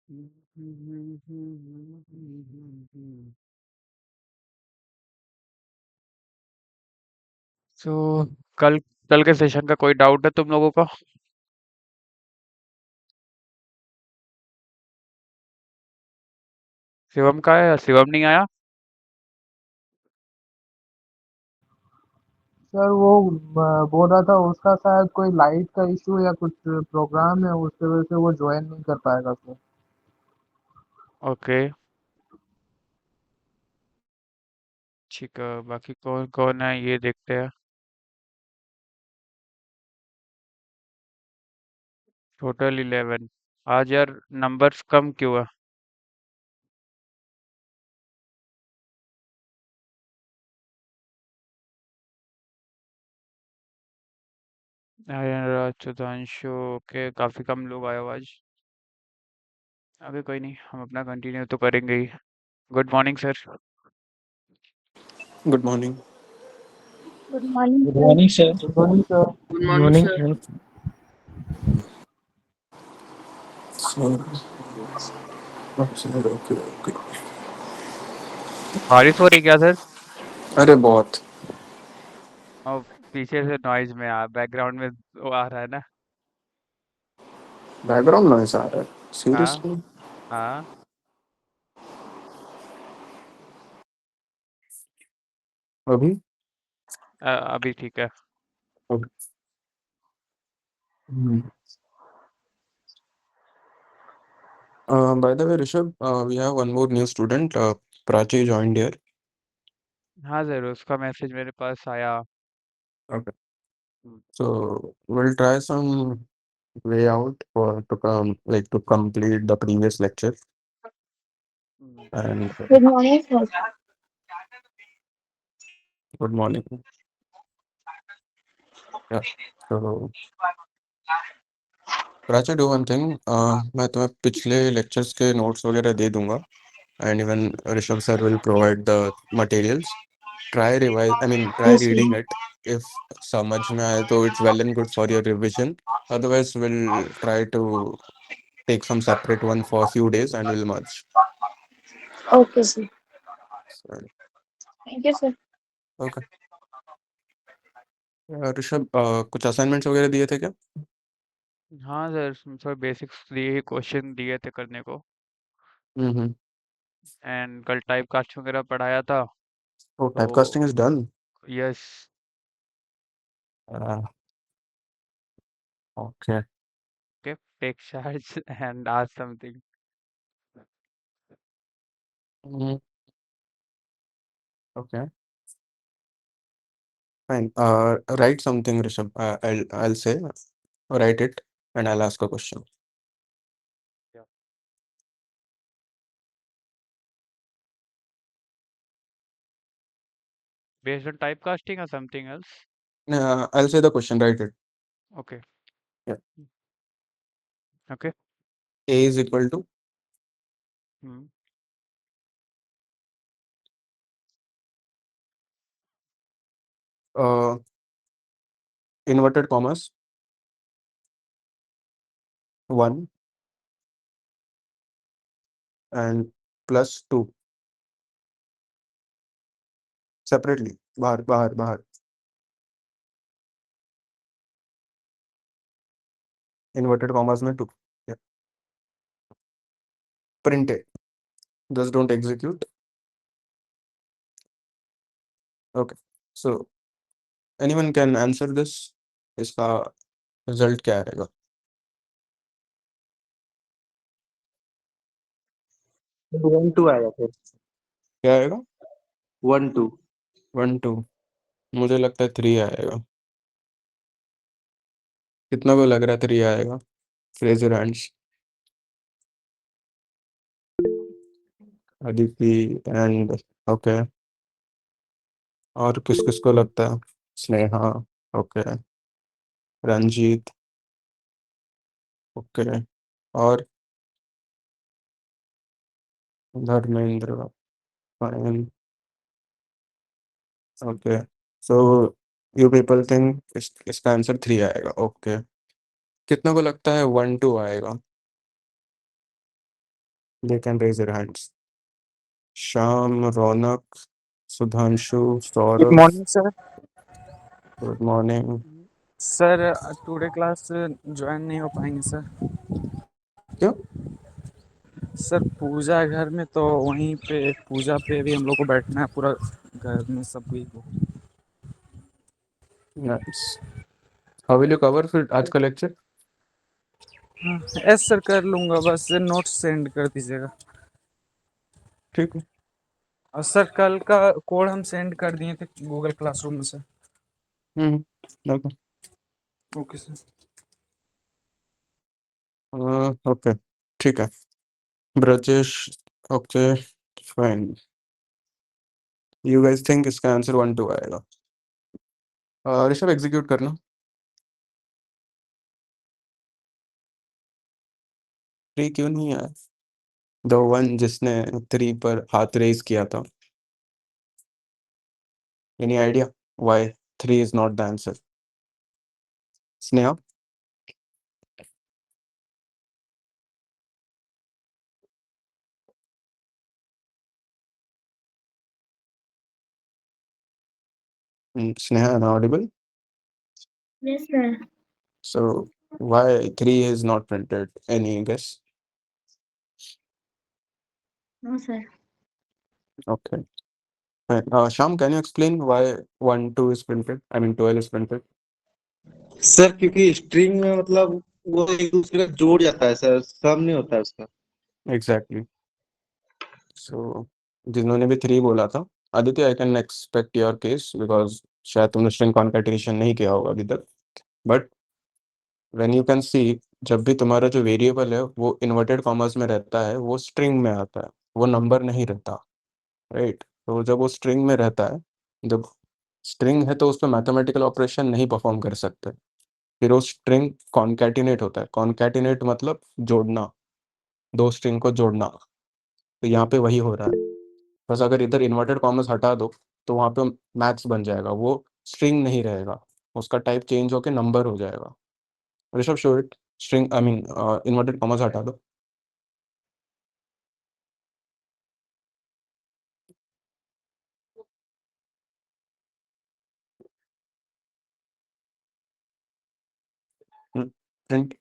तो कल कल के सेशन का कोई डाउट है तुम लोगों का? शिवम का है या शिवम नहीं आया? सर वो बोल रहा था उसका शायद कोई लाइट का इशू या कुछ प्रोग्राम है, उसकी वजह से वो ज्वाइन नहीं कर पाएगा सर। ओके, ठीक है। बाकी कौन कौन है ये देखते हैं। टोटल 11। आज यार नंबर्स कम क्यों है? आर्यन, सुधांशु, ओके, काफी कम लोग आए हो आज। अभी कोई नहीं, हम अपना कंटिन्यू तो करेंगे ही। Good morning sir. Good morning. Good morning good sir. Morning sir. Good morning sir. Good good morning morning sir. Sir. Okay okay. बारिश हो रही क्या सर? अरे बहुत। और पीछे से नॉइज में आ बैकग्राउंड में वो आ रहा है ना। बैकग्राउंड नॉइस आ रहा है हाँ सीरियसली? हाँ। अभी? अभी ठीक है। By the way, Rishabh, we have one more new student. Prachi joined here. हाँ सर, उसका मैसेज मेरे पास आया। Okay. So we'll try some way out for to come like to complete the previous lecture. Hmm, And good morning sir. good morning. Yeah. So Prachi, do one thing, मैं तुम्हें पिछले lectures के notes वगैरह दे दूंगा and even Rishabh sir will provide the materials. Try revise, I mean try yes reading sir. It. If समझ में आए तो it's well and good for your revision. Otherwise will try to take some separate one for few days and will merge. Okay sir. Thank you sir. Okay. Rishabh, कुछ assignments वगैरह दिए थे क्या? हाँ सर, थोड़े बेसिक्स दिए ही क्वेश्चन दिए थे करने को। हम्म. एंड कल टाइप कास्ट वगैरह पढ़ाया था। ओ, तो typecasting is done. Yes. Okay. Okay, take charge and ask something. Okay. Fine. Write something, Rishabh. I'll say, write it, and I'll ask a question. Based on typecasting or something else? I'll say the question. Write it. Okay. Yeah. Okay. A is equal to Hmm. uh, inverted commas 1 and plus 2 separately. बाहर बाहर बाहर. Inverted commas में 2. Yeah. Print it. Just don't execute. Okay. So anyone can answer this. इसका result क्या आएगा? 1-2 आया फिर। क्या आएगा? 1-2। 1 2. मुझे लगता है 3 आएगा. कितना को लग रहा है 3 आएगा? Raise your hands. Aditi and okay. और किस किस को लगता है? स्नेहा. ओके. रंजीत. ओके. और Dharmendra. Fine. Okay. So you people think इसका आंसर 3 आएगा. ओके. कितना को लगता है 1 2 आएगा? They can raise their hands. Sham, Ronak, Sudhanshu, good Saurav. Morning sir. Good morning. Sir today class join नहीं हो पाएंगे सर। क्यों? सर पूजा है घर में, तो वहीं पे पूजा पे भी हम लोग को बैठना है, पूरा घर में सब कोई को। Nice. How will you cover फिर आज का लेक्चर? हाँ एस सर कर लूँगा, बस नोट्स सेंड कर दीजिएगा। ठीक है। और सर कल का कोड हम सेंड कर दिए थे गूगल क्लासरूम में sir. Okay okay sir. Okay ठीक है। Brajesh, okay fine. You guys think इसका आंसर 1-2 आएगा? ऋषभ एग्जीक्यूट करना। 3 क्यों नहीं आया? द वन जिसने 3 पर हाथ रेज किया था। Any idea why 3 is not the answer? Sneha? Sneha, am I audible? Yes, sir. So why 3 is not printed? Any guess? No, sir. Okay. Fine. Sham, can you explain why 1, 2 is printed? I mean 12 is printed? Sir क्योंकि string में मतलब वो एक दूसरे का जोड़ जाता है सर, सम नहीं होता है उसका। Exactly. So जिन्होंने भी 3 बोला था, Aditya, I can expect your case because शायद तुमने स्ट्रिंग कॉन्कैटिनेशन नहीं किया होगा अभी तक। But when you can see, जब भी तुम्हारा जो वेरिएबल है वो इन्वर्टेड कॉमर्स में रहता है, वो स्ट्रिंग में आता है, वो नंबर नहीं रहता, राइट? तो जब वो स्ट्रिंग में रहता है, जब स्ट्रिंग है तो उस पर मैथमेटिकल ऑपरेशन नहीं परफॉर्म कर सकते। फिर वो स्ट्रिंग कॉन्कैटिनेट होता है। कॉन्कैटिनेट मतलब जोड़ना, 2 स्ट्रिंग को जोड़ना। तो यहाँ पे वही हो रहा है। बस अगर इधर इन्वर्टेड कॉमर्स हटा दो तो वहाँ पे मैथ्स बन जाएगा, वो स्ट्रिंग नहीं रहेगा, उसका टाइप चेंज होकर नंबर हो जाएगा। Rishabh, show it. String I mean inverted commas हटा दो। प्रिंट,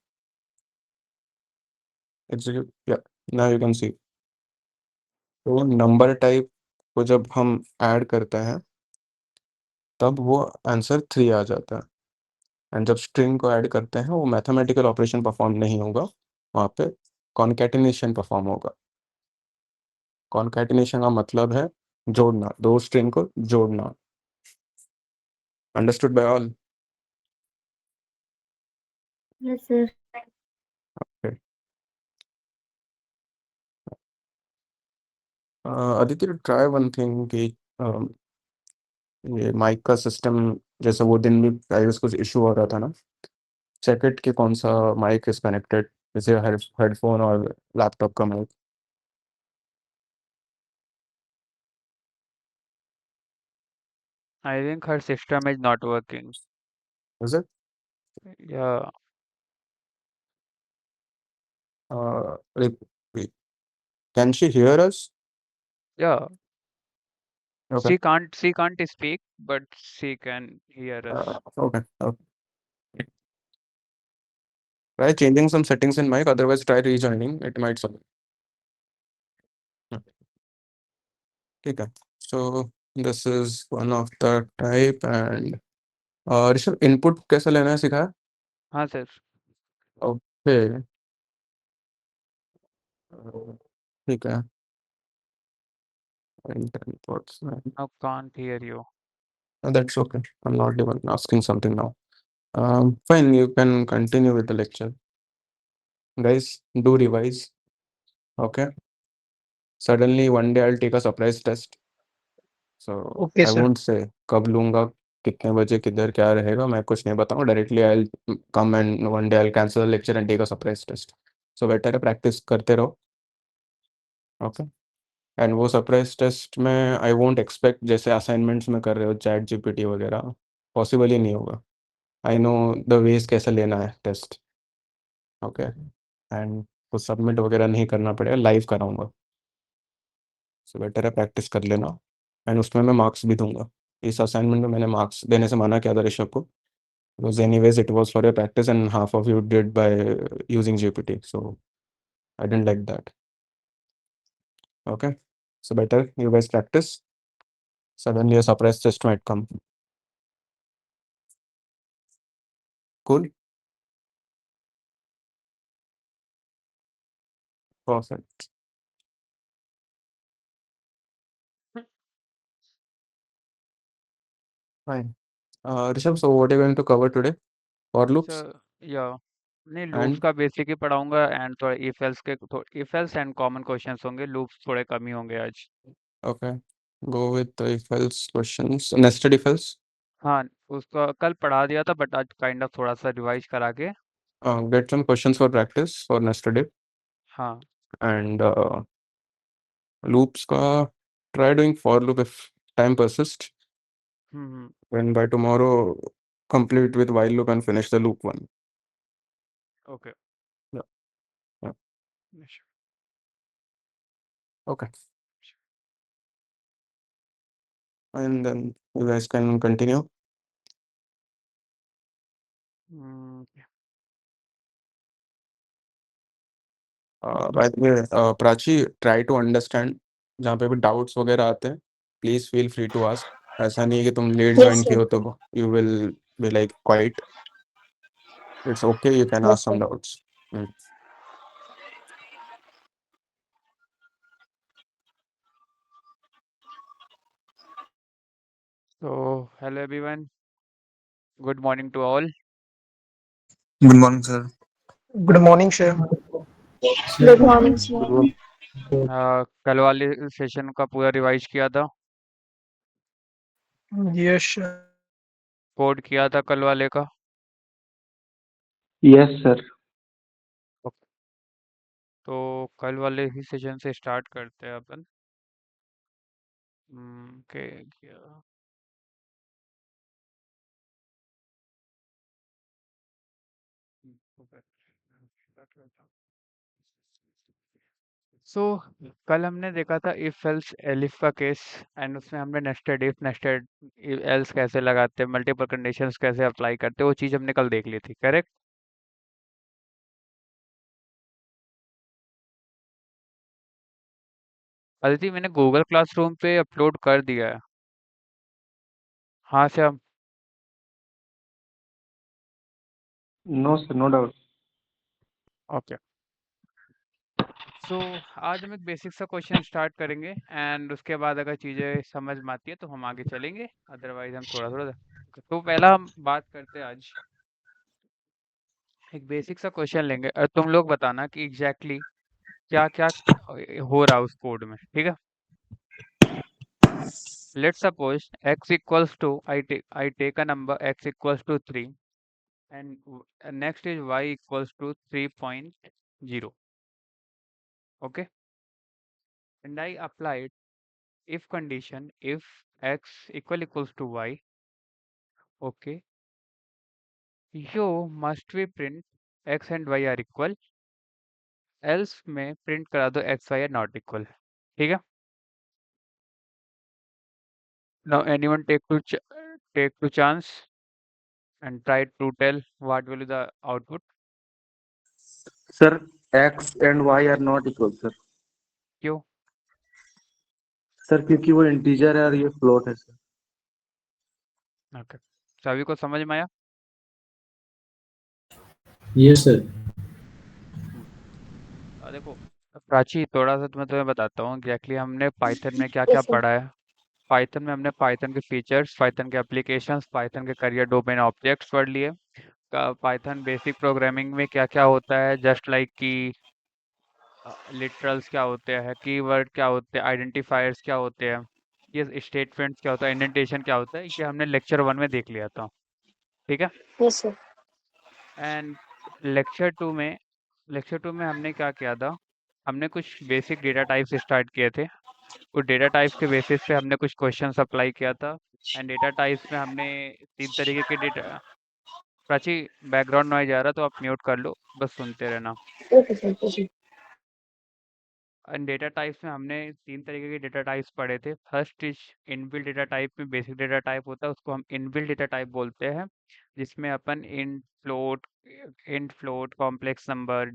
एग्जीक्यूट, या नाउ यू कैन सी। तो नंबर टाइप को जब हम ऐड करते हैं तब वो आंसर 3 आ जाता है। एंड जब स्ट्रिंग को ऐड करते हैं वो मैथमेटिकल ऑपरेशन परफॉर्म नहीं होगा, वहाँ पे कॉन्कैटिनेशन परफॉर्म होगा। कॉन्कैटिनेशन का मतलब है जोड़ना, 2 स्ट्रिंग को जोड़ना। Understood by all? Yes, sir. Aditya, try one thing कि ये माइक का सिस्टम, जैसे वो दिन भी प्राइस कुछ इशू हो रहा था ना, चेक इट कि कौन सा माइक इज कनेक्टेड, जैसे हेडफोन और लैपटॉप का mic. I think her system is not working. Is it? Yeah, can she hear us? yeah. Okay She can't speak, but she can hear us. Okay, try changing some settings in mic, otherwise try rejoining, it might solve. ठीक है, so this is one of the type and Rishabh, input कैसे लेना है सिखाया? हाँ sir. Okay, ठीक है। Inputs, I can't hear you. that's okay, I'm not even asking something now. Fine, you can continue with the lecture. Guys, do revise, okay? Suddenly one day I'll take a surprise test, so okay I sir. won't say कब लूंगा, कितने बजे, किधर क्या रहेगा, मैं कुछ नहीं बताऊँ। Directly I'll come and one day I'll cancel the lecture and take a surprise test. So better है प्रैक्टिस करते रहो, ओके? एंड वो सरप्राइज टेस्ट में आई वोंट एक्सपेक्ट जैसे असाइनमेंट्स में कर रहे हो चैट जीपीटी वगैरह, पॉसिबल ही नहीं होगा। आई नो द वेज कैसे लेना है टेस्ट, ओके? एंड आपको सबमिट वगैरह नहीं करना पड़ेगा, लाइव कराऊंगा। सो बेटर है प्रैक्टिस कर लेना, एंड उसमें मैं मार्क्स भी दूंगा। इस असाइनमेंट में मैंने मार्क्स देने से मना किया था ऋषभ को, because anyways it was for your practice and half of you did by using GPT, so I didn't like that. Okay, so better you guys practice. Suddenly a surprise test might come. Cool. Perfect. Fine. Rishabh, so what are you going to cover today? For loops sir या नहीं, loops and का basic ही पढ़ाऊंगा and थोड़ा if else and common questions होंगे, loops थोड़े कम ही होंगे आज। okay, go with the if else questions. Nested if else. हाँ, उसका कल पढ़ा दिया था बट आज काइंड ऑफ थोड़ा सा रिवाइज करा के। Get some questions for practice for nested if, हाँ। and loops ka try doing for loop if time persists. Hmm. Then by tomorrow complete with while loop and finish the loop one. Okay. Yeah. Yeah. Okay. And then you guys can continue. By the way, Prachi, try to understand, जहाँ पे भी doubts वगैरह आते हैं please feel free to ask. ऐसा नहीं है कि तुम लेट Yes, ज्वाइन किए sir. हो तो you will be like quiet. Its okay, you can Yes, ask some sir. Doubts. So, hello everyone. Good morning to all. Good morning, sir. Good morning, sir. Good morning, sir. कल वाले session का पूरा revise किया था, Yes, sir. Code किया था कल वाले का। Yes sir. तो कल वाले ही सेशन से स्टार्ट करते हैं अपन। के क्या सो कल हमने देखा था इफ एल्स एलिफ का केस, एंड उसमें हमने नेस्टेड इफ नेस्टेड एल्स कैसे लगाते हैं, मल्टीपल कंडीशंस कैसे अप्लाई करते हैं, वो चीज़ हमने कल देख ली थी, करेक्ट? अदिति, मैंने गूगल क्लासरूम पे अपलोड कर दिया है। हाँ Shyam. No sir, no doubt. Okay. So आज हम एक बेसिक सा क्वेश्चन स्टार्ट करेंगे एंड उसके बाद अगर चीज़ें समझ में आती है तो हम आगे चलेंगे, अदरवाइज हम थोड़ा थोड़ा। तो पहला हम बात करते हैं आज, एक बेसिक सा क्वेश्चन लेंगे और तुम लोग बताना कि एग्जैक्टली क्या क्या हो रहा है उस कोड में, ठीक है? Let's suppose x equals to I take a number x equals to 3 and next is y equals to 3.0, okay? And I applied if condition if x equals to y, okay, you must be print x and y are equal, else में print करा दो x y are not equal, ठीक है? Now anyone take to chance and try to tell what will be the output. Sir X and Y are not equal sir. क्यों? Sir क्योंकि वो integer है और ये फ्लोट है सर। ओके, सभी को समझ में आया? Yes sir. देखो प्राची, थोड़ा सा तुम्हें बताता हूँ एग्जैक्टली हमने पाइथन में क्या क्या Yes, sir. पढ़ा है। पाइथन में हमने पाइथन के फीचर्स, पाइथन के एप्लीकेशंस, पाइथन के करियर डोमेन ऑब्जेक्ट्स पढ़ लिए। पाइथन बेसिक प्रोग्रामिंग में क्या क्या होता है, जस्ट लाइक कि लिटरल्स क्या होते हैं, कीवर्ड क्या होते हैं, आइडेंटिफायर्स क्या होते हैं, ये स्टेटमेंट्स क्या होता है, इंडेंटेशन क्या होता है, ये हमने लेक्चर 1 में देख लिया था, ठीक है? Yes, sir. एंड लेक्चर 2 में हमने क्या किया था, हमने कुछ बेसिक डेटा टाइप्स स्टार्ट किए थे। उस डेटा टाइप्स के बेसिस पे हमने कुछ क्वेश्चंस अप्लाई किया था, एंड डेटा टाइप्स में हमने 3 तरीके के डेटा। प्राची, बैकग्राउंड नॉइज आ रहा तो आप म्यूट कर लो, बस सुनते रहना। Okay, sir. Okay. Data types में हमने 3 तरीके के डेटा टाइप्स पढ़े थे। First is inbuilt data type में बेसिक डेटा टाइप होता है, उसको हम इनबिल्ट डेटा टाइप बोलते हैं, जिसमें अपन int float complex number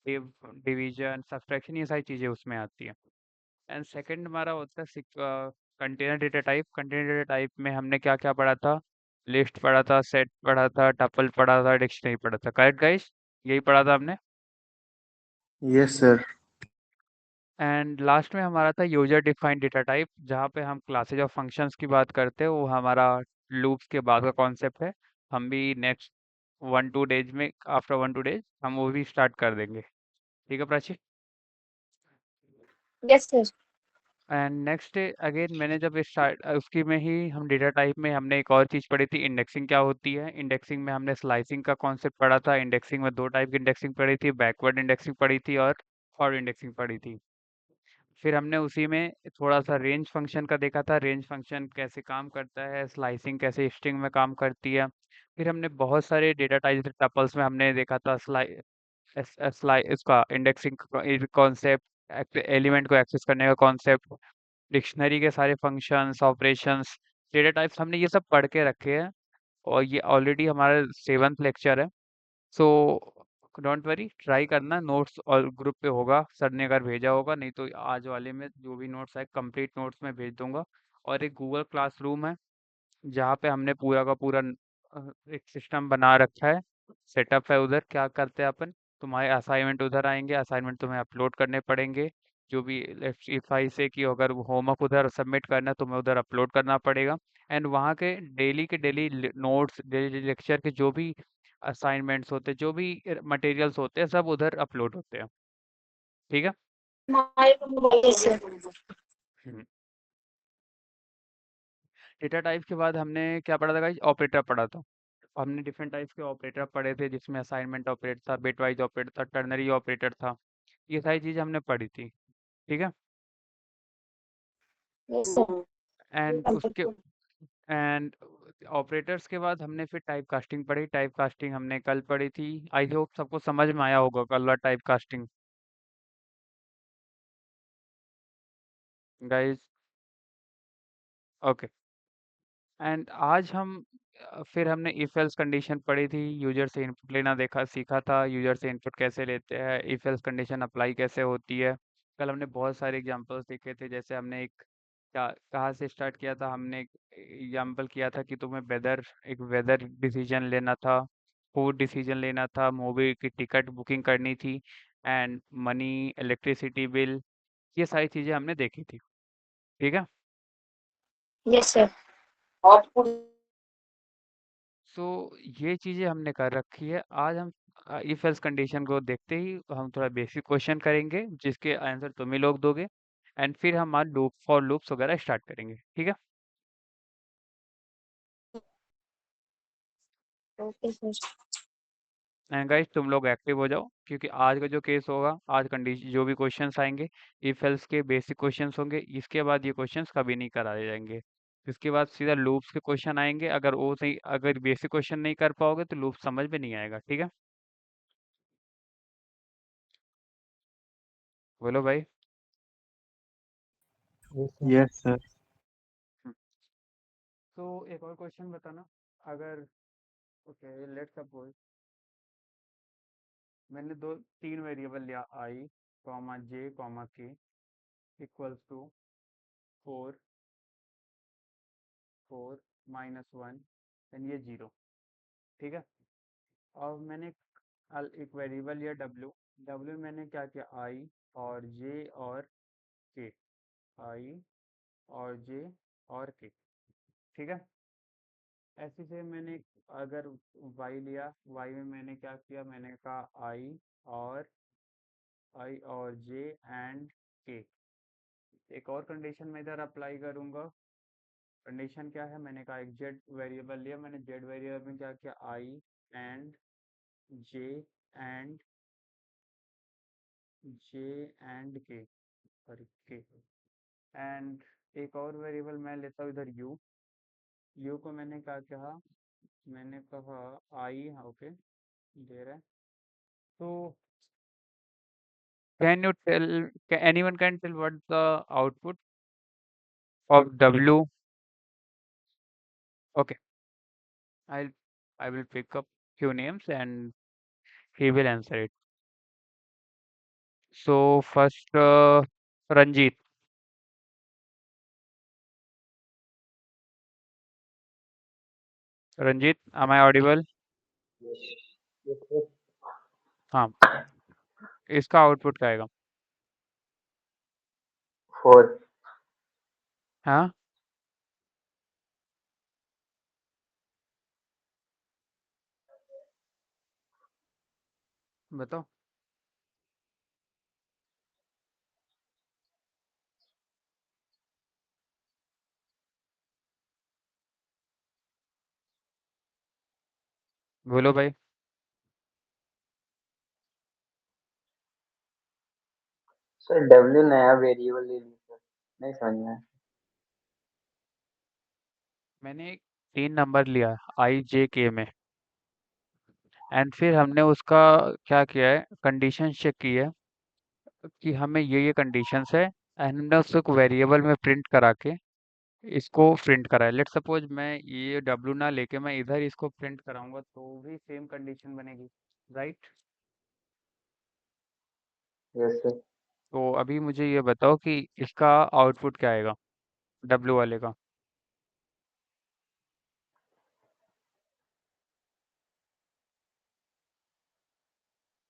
division subtraction ये सारी चीज़ें उसमें आती हैं। एंड सेकंड हमारा होता है container data type. Container data type में हमने क्या क्या पढ़ा था? लिस्ट पढ़ा था, सेट पढ़ा था, टपल पढ़ा था, डिक्शनरी पढ़ा था। करेक्ट गाइस, यही पढ़ा था हमने। Yes sir. एंड लास्ट में हमारा था यूजर डिफाइंड डेटा टाइप, जहाँ पे हम क्लासेज ऑफ फंक्शंस की बात करते हैं। वो हमारा लूप्स के बाद का कॉन्सेप्ट है। हम भी नेक्स्ट 1-2 डेज में, आफ्टर 1-2 डेज हम वो भी स्टार्ट कर देंगे। ठीक है Prachi? Yes, sir. And next again मैंने जब स्टार्ट उसकी में ही हम डेटा टाइप में हमने एक और चीज़ पढ़ी थी, इंडेक्सिंग क्या होती है। इंडेक्सिंग में हमने स्लाइसिंग का कॉन्सेप्ट पढ़ा था। इंडेक्सिंग में 2 टाइप की इंडेक्सिंग पढ़ी थी, बैकवर्ड इंडेक्सिंग पढ़ी थी और फॉरवर्ड इंडेक्सिंग पढ़ी थी। फिर हमने उसी में थोड़ा सा रेंज फंक्शन का देखा था, रेंज फंक्शन कैसे काम करता है, स्लाइसिंग कैसे स्ट्रिंग में काम करती है। फिर हमने बहुत सारे डेटा टाइप टपल्स में हमने देखा था इसका इंडेक्सिंग कॉन्सेप्ट, एलिमेंट को एक्सेस करने का कॉन्सेप्ट, डिक्शनरी के सारे फंक्शंस ऑपरेशंस, डेटा टाइप्स हमने ये सब पढ़ के रखे हैं। और ये ऑलरेडी हमारा 7th लेक्चर है। सो डोंट वरी, ट्राई करना। नोट्स और ग्रुप पे होगा, सर ने अगर भेजा होगा, नहीं तो आज वाले में जो भी नोट्स है कंप्लीट नोट्स में भेज दूंगा। और एक गूगल क्लासरूम है जहाँ पे हमने पूरा का पूरा एक सिस्टम बना रखा है, सेटअप है। उधर क्या करते हैं अपन, तुम्हारे असाइनमेंट उधर आएंगे, असाइनमेंट तुम्हें अपलोड करने पड़ेंगे। जो भी इफ आई से कि अगर होमवर्क उधर सबमिट करना है तुम्हें उधर अपलोड करना पड़ेगा। एंड वहाँ के डेली नोट्स, डेली लेक्चर के जो भी असाइनमेंट्स होते हैं, जो भी मटेरियल्स होते हैं, सब उधर अपलोड होते हैं। ठीक है। Yes, sir. हम्म। डेटा टाइप के बाद हमने क्या पढ़ा था गाइस? ऑपरेटर पढ़ा था। हमने डिफरेंट टाइप्स के ऑपरेटर पढ़े थे, जिसमें असाइनमेंट ऑपरेटर था, बिटवाइज ऑपरेटर था, टर्नरी ऑपरेटर था। ये सारी चीज़ें हमने पढ़ी थी। ठीक है। Yes, sir. एंड उसके एंड ऑपरेटर्स के बाद हमने फिर टाइप कास्टिंग पढ़ी। टाइप कास्टिंग हमने कल पढ़ी थी। आई होप सबको समझ में आया होगा कल type casting guys. Okay. And आज हम फिर हमने इफ एल्स कंडीशन पढ़ी थी, यूजर से इनपुट लेना देखा सीखा था, यूजर से इनपुट कैसे लेते हैं, इफ एल्स कंडीशन अप्लाई कैसे होती है। कल हमने बहुत सारे एग्जांपल्स देखे थे। जैसे हमने एक कहाँ से स्टार्ट किया था, हमने एक एग्जांपल किया था कि तुम्हें एक वेदर डिसीजन लेना था, फूड डिसीजन लेना था, मूवी की टिकट बुकिंग करनी थी, एंड मनी, इलेक्ट्रिसिटी बिल, ये सारी चीज़ें हमने देखी थी। ठीक है। Yes, sir. सो ये चीज़ें हमने कर रखी है। आज हम इफ एल्स कंडीशन को देखते ही हम थोड़ा बेसिक क्वेश्चन करेंगे, जिसके आंसर तुम ही लोग दोगे। एंड फिर हम आज लूप फॉर लूप्स वगैरह स्टार्ट करेंगे। ठीक है। Okay, sir. एंड गाइस तुम लोग एक्टिव हो जाओ, क्योंकि आज का जो केस होगा, आज कंडीशन जो भी क्वेश्चंस आएंगे, इफ एल्स के बेसिक क्वेश्चंस होंगे। इसके बाद ये क्वेश्चंस कभी नहीं कराए जाएंगे। इसके बाद सीधा लूप्स के क्वेश्चन आएंगे। अगर बेसिक क्वेश्चन नहीं कर पाओगे तो लूप समझ में नहीं आएगा। ठीक है। बोलो भाई। Yes, sir. Yes sir. तो एक और क्वेश्चन बताना। अगर ओके, लेट्स सपोज मैंने 3 वेरिएबल लिया, आई कॉमा जे कॉमा के इक्वल्स टू 4 4 -1 एंड ये 0। ठीक है। और मैंने एक वेरिएबल लिया डब्ल्यू। डब्ल्यू मैंने क्या किया, आई और जे और के, आई और जे और के। ठीक है। ऐसे से मैंने अगर वाई लिया, वाई में मैंने क्या किया, मैंने कहा आई और जे एंड के। एक और कंडीशन मैं इधर अप्लाई करूंगा। कंडीशन क्या है, मैंने कहा एक जेड वेरिएबल लिया, मैंने जेड वेरिएबल में क्या किया, I and J and J and K, sorry K. And एक और वेरिएबल मैं लेता हूँ इधर यू। यू को मैंने क्या कहा, मैंने कहा आई, हाँ ओके दे रहा है। तो Can you tell, anyone can tell what the output of W? Okay, I'll I will pick up few names and he will answer it. So first, Ranjit. Ranjit, am I audible? हाँ, इसका output क्या आएगा? 4 हाँ, बताओ। बोलो भाई। Sir W नया variable ले लिया सर, नहीं समझ में आया। मैंने 3 नंबर लिया आई जे के में एंड फिर हमने उसका क्या किया है, कंडीशन चेक की है कि हमें ये कंडीशंस है एंड हमने उसको वेरिएबल में प्रिंट करा के इसको प्रिंट करा है। लेट सपोज मैं ये डब्ल्यू ना लेके मैं इधर इसको प्रिंट कराऊंगा तो भी सेम कंडीशन बनेगी, राइट? Yes sir. तो अभी मुझे ये बताओ कि इसका आउटपुट क्या आएगा डब्ल्यू वाले का?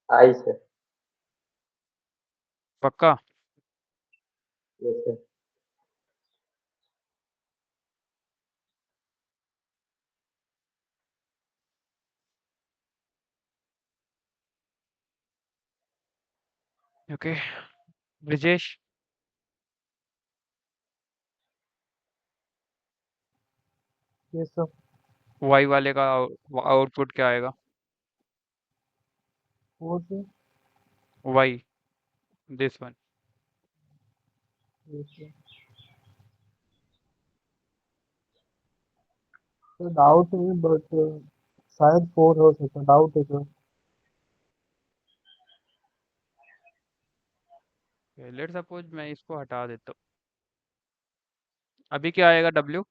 आई सर। पक्का? Yes sir. ओके, ब्रिजेश, ये सब वाई वाले का आउटपुट क्या आएगा? 4 से वाई, दिस वन। ये सब तो डाउट है बट शायद 4 हो सकता, डाउट है सर। लेट सपोज मैं इसको हटा देता हूँ, अभी क्या आएगा डब्ल्यू?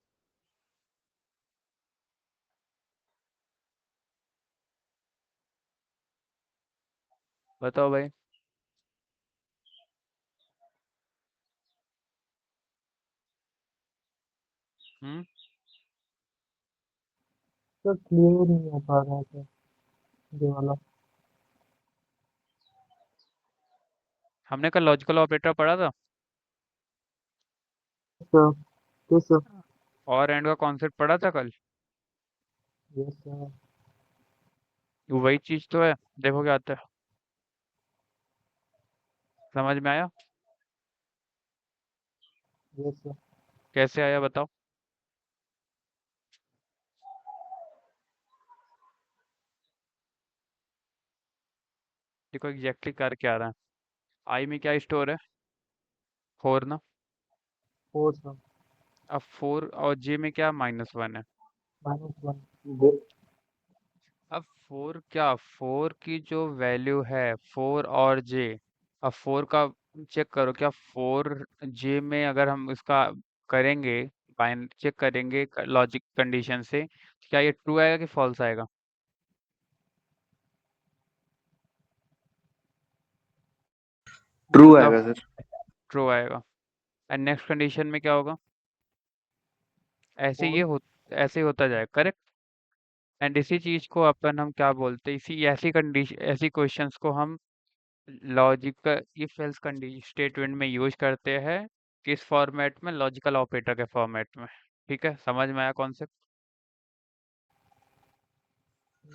बताओ भाई। हम्म, सर क्लियर नहीं हो पा रहा है सर ये वाला। हमने कल लॉजिकल ऑपरेटर पढ़ा था सर किस सर? और एंड का कॉन्सेप्ट पढ़ा था कल। Yes sir. वही चीज तो है, देखो क्या आता है, समझ में आया? Yes sir. कैसे आया बताओ? देखो एग्जैक्टली कर क्या रहा है। आई में क्या स्टोर है? 4 ना। 4 सर। अब 4 और जे में क्या -1 है। -1 अब 4 क्या, 4 की जो वैल्यू है 4 और जे, अब 4 का चेक करो, क्या 4 जे में अगर हम इसका करेंगे, बाइंड चेक करेंगे लॉजिक कंडीशन से, तो क्या ये ट्रू आएगा कि फॉल्स आएगा? ट्रू बताओ। आएगा सर। ट्रू आएगा। एंड नेक्स्ट कंडीशन में क्या होगा? ऐसे ये 4 हो, ऐसे ही होता जाएगा, करेक्ट? एंड इसी चीज को अपन हम क्या बोलते हैं, इसी ऐसी कंडीशन, ऐसी क्वेश्चंस को हम logical if else condition statement में यूज करते हैं। किस फॉर्मेट में? लॉजिकल ऑपरेटर के फॉर्मेट में। ठीक है, समझ में आया कॉन्सेप्ट?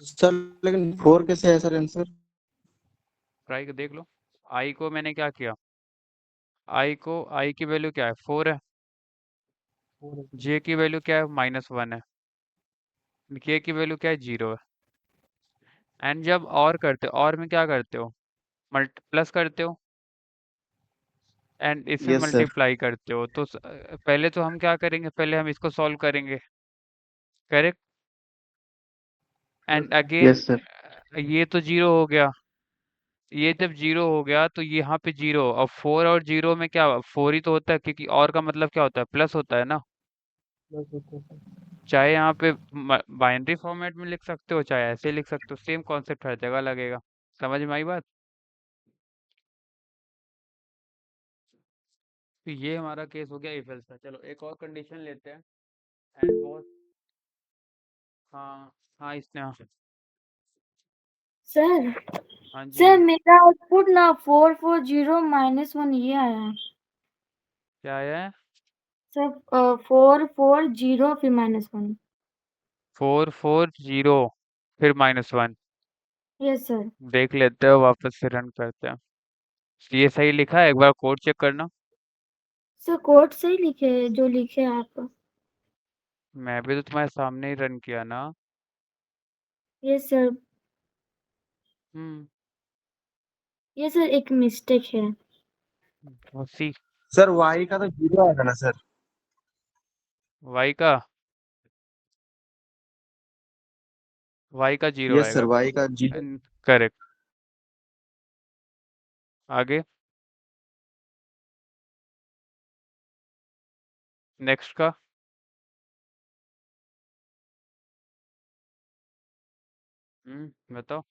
सर लेकिन 4 कैसे है सर आंसर? ट्राई के देख लो। आई को मैंने क्या किया, आई की वैल्यू क्या है, 4 है। 4 है सर। जे की वैल्यू क्या है, -1 है। के की वैल्यू क्या है, 0 है। एंड जब और करते हो, और में क्या करते हो, प्लस करते हो एंड इससे यस सर। मल्टीप्लाई करते हो, तो पहले तो हम क्या करेंगे, पहले हम इसको सॉल्व करेंगे, correct? And again yes sir. ये तो 0 हो गया, ये जब 0 हो गया तो यहाँ पे 0, और 4 और 0 में क्या 4 ही तो होता है, क्योंकि और का मतलब क्या होता है, प्लस होता है ना। प्लस होता है सर। चाहे यहाँ पे बाइनरी फॉर्मेट में लिख सकते हो, चाहे ऐसे लिख सकते हो, सेम कॉन्सेप्ट हर जगह लगेगा। समझ में आई बात? तो ये हमारा केस हो गया इफ एल्स का। चलो एक और कंडीशन लेते हैं। एंड बहुत, हाँ हाँ इसने, हाँ सर हाँ जी। सर मेरा आउटपुट ना 440 -1 ये आया है क्या है? सर। 440 फिर -1। 440 फिर -1। Yes sir. देख लेते हो, वापस से रन करते हैं। ये सही लिखा है? एक बार कोड चेक करना। सर कोड सही लिखे जो लिखे आप। मैं भी तो तुम्हारे सामने ही रन किया ना। Yes sir. हम्म। ये सर एक मिस्टेक है। उसी सर वाई का तो जीरो आएगा ना सर? वाई का, वाई का 0 यस सर, आएगा। वाई का जीरो। करेक्ट। आगे नेक्स्ट का। बताओ।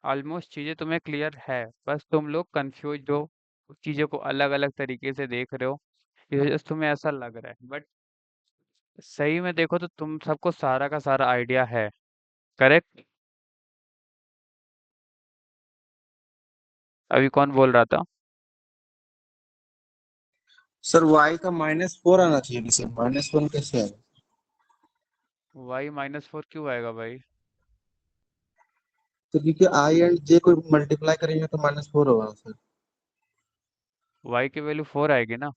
ऑलमोस्ट चीज़ें तुम्हें क्लियर है, बस तुम लोग कंफ्यूज हो, चीज़ों को अलग अलग तरीके से देख रहे हो, इस वजह से तुम्हें ऐसा लग रहा है, बट सही में देखो तो तुम सबको सारा का सारा आइडिया है। करेक्ट। अभी कौन बोल रहा था? सर वाई का -4 आना चाहिए ना सर, -1 कैसे आएगा? वाई -4 क्यों आएगा भाई? तो क्योंकि आई एंड जे को मल्टीप्लाई करेंगे तो -4 होगा सर। वाई की वैल्यू 4 आएगी ना।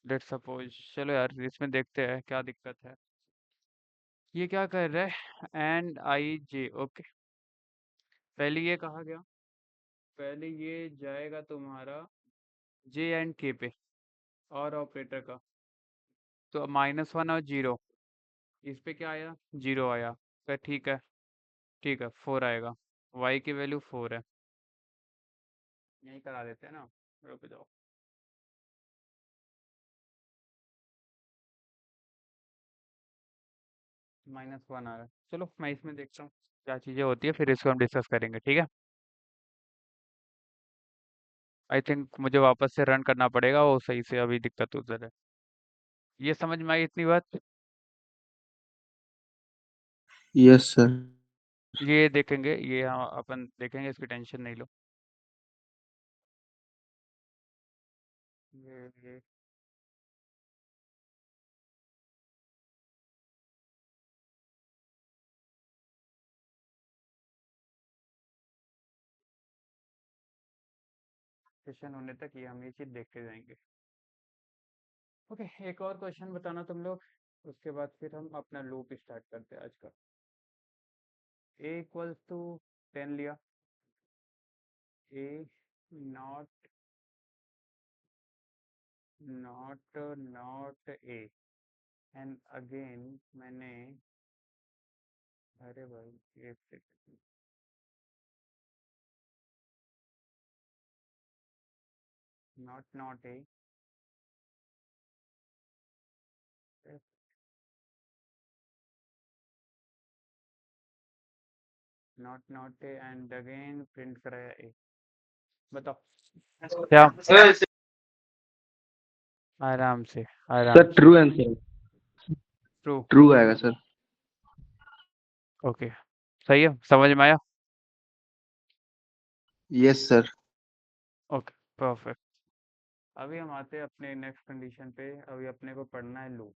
लेट सपोज, चलो यार इसमें देखते हैं क्या दिक्कत है। ये क्या कर रहा है, एंड आई जे, ओके। पहले ये कहा गया, पहले ये जाएगा तुम्हारा जे एंड के पे, और ऑपरेटर का, तो -1 और 0, इस पे क्या आया, 0 आया। तो ठीक है, ठीक है 4 आएगा। वाई की वैल्यू 4 है। यही करा देते हैं ना। रुक जाओ। -1 आ रहा है। चलो मैं इसमें देखता हूँ क्या चीज़ें होती है, फिर इसको हम डिस्कस करेंगे, ठीक है। आई थिंक मुझे वापस से रन करना पड़ेगा, वो सही से अभी दिक्कत उधर है। ये समझ में आई इतनी बात? Yes sir. ये देखेंगे, ये हम अपन देखेंगे, इसकी टेंशन नहीं लो। ये सेशन होने तक ये हम ये चीज़ देखते जाएंगे। ओके, एक और क्वेश्चन बताना तुम लोग, उसके बाद फिर हम अपना लूप स्टार्ट करते हैं आज का। ए इक्वल्स टू 10 लिया, A not not A, and again मैंने, अरे भाई एक second, not A, not A, and again print कराया ए। बताओ क्या? आराम से, आराम सर से। True answer, true. ट्रू आएगा सर। ओके, सही है, समझ में आया। Yes sir. Okay, perfect. अभी हम आते हैं अपने नेक्स्ट कंडीशन पे। अभी अपने को पढ़ना है लूप।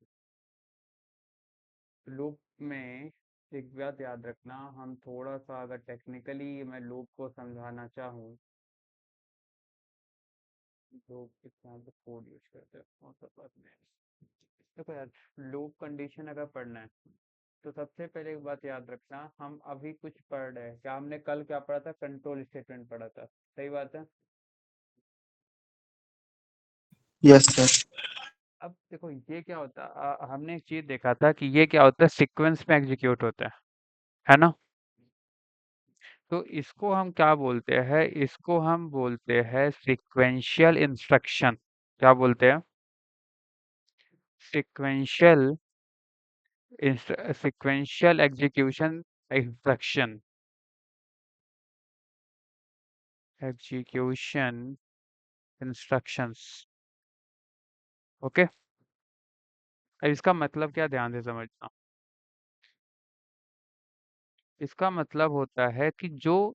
लूप में एक बात याद रखना, हम थोड़ा सा अगर टेक्निकली मैं लूप को समझाना चाहूँ, लूप किस तरह से कोड यूज करते हैं और सब बात में, देखो यार, लूप कंडीशन अगर पढ़ना है तो सबसे पहले एक बात याद रखना, हम अभी कुछ पढ़ रहे हैं क्या, हमने कल क्या पढ़ा था, कंट्रोल स्टेटमेंट पढ़ा था, सही बात है। Yes sir. अब देखो ये क्या होता है, हमने एक चीज देखा था कि ये क्या होता है, सीक्वेंस में एग्जीक्यूट होता है ना। तो इसको हम क्या बोलते हैं, इसको हम बोलते हैं सीक्वेंशियल इंस्ट्रक्शन। क्या बोलते हैं? Sequential sequential execution instruction. Execution instructions. Okay. अब इसका मतलब क्या, ध्यान से समझना। इसका मतलब होता है कि जो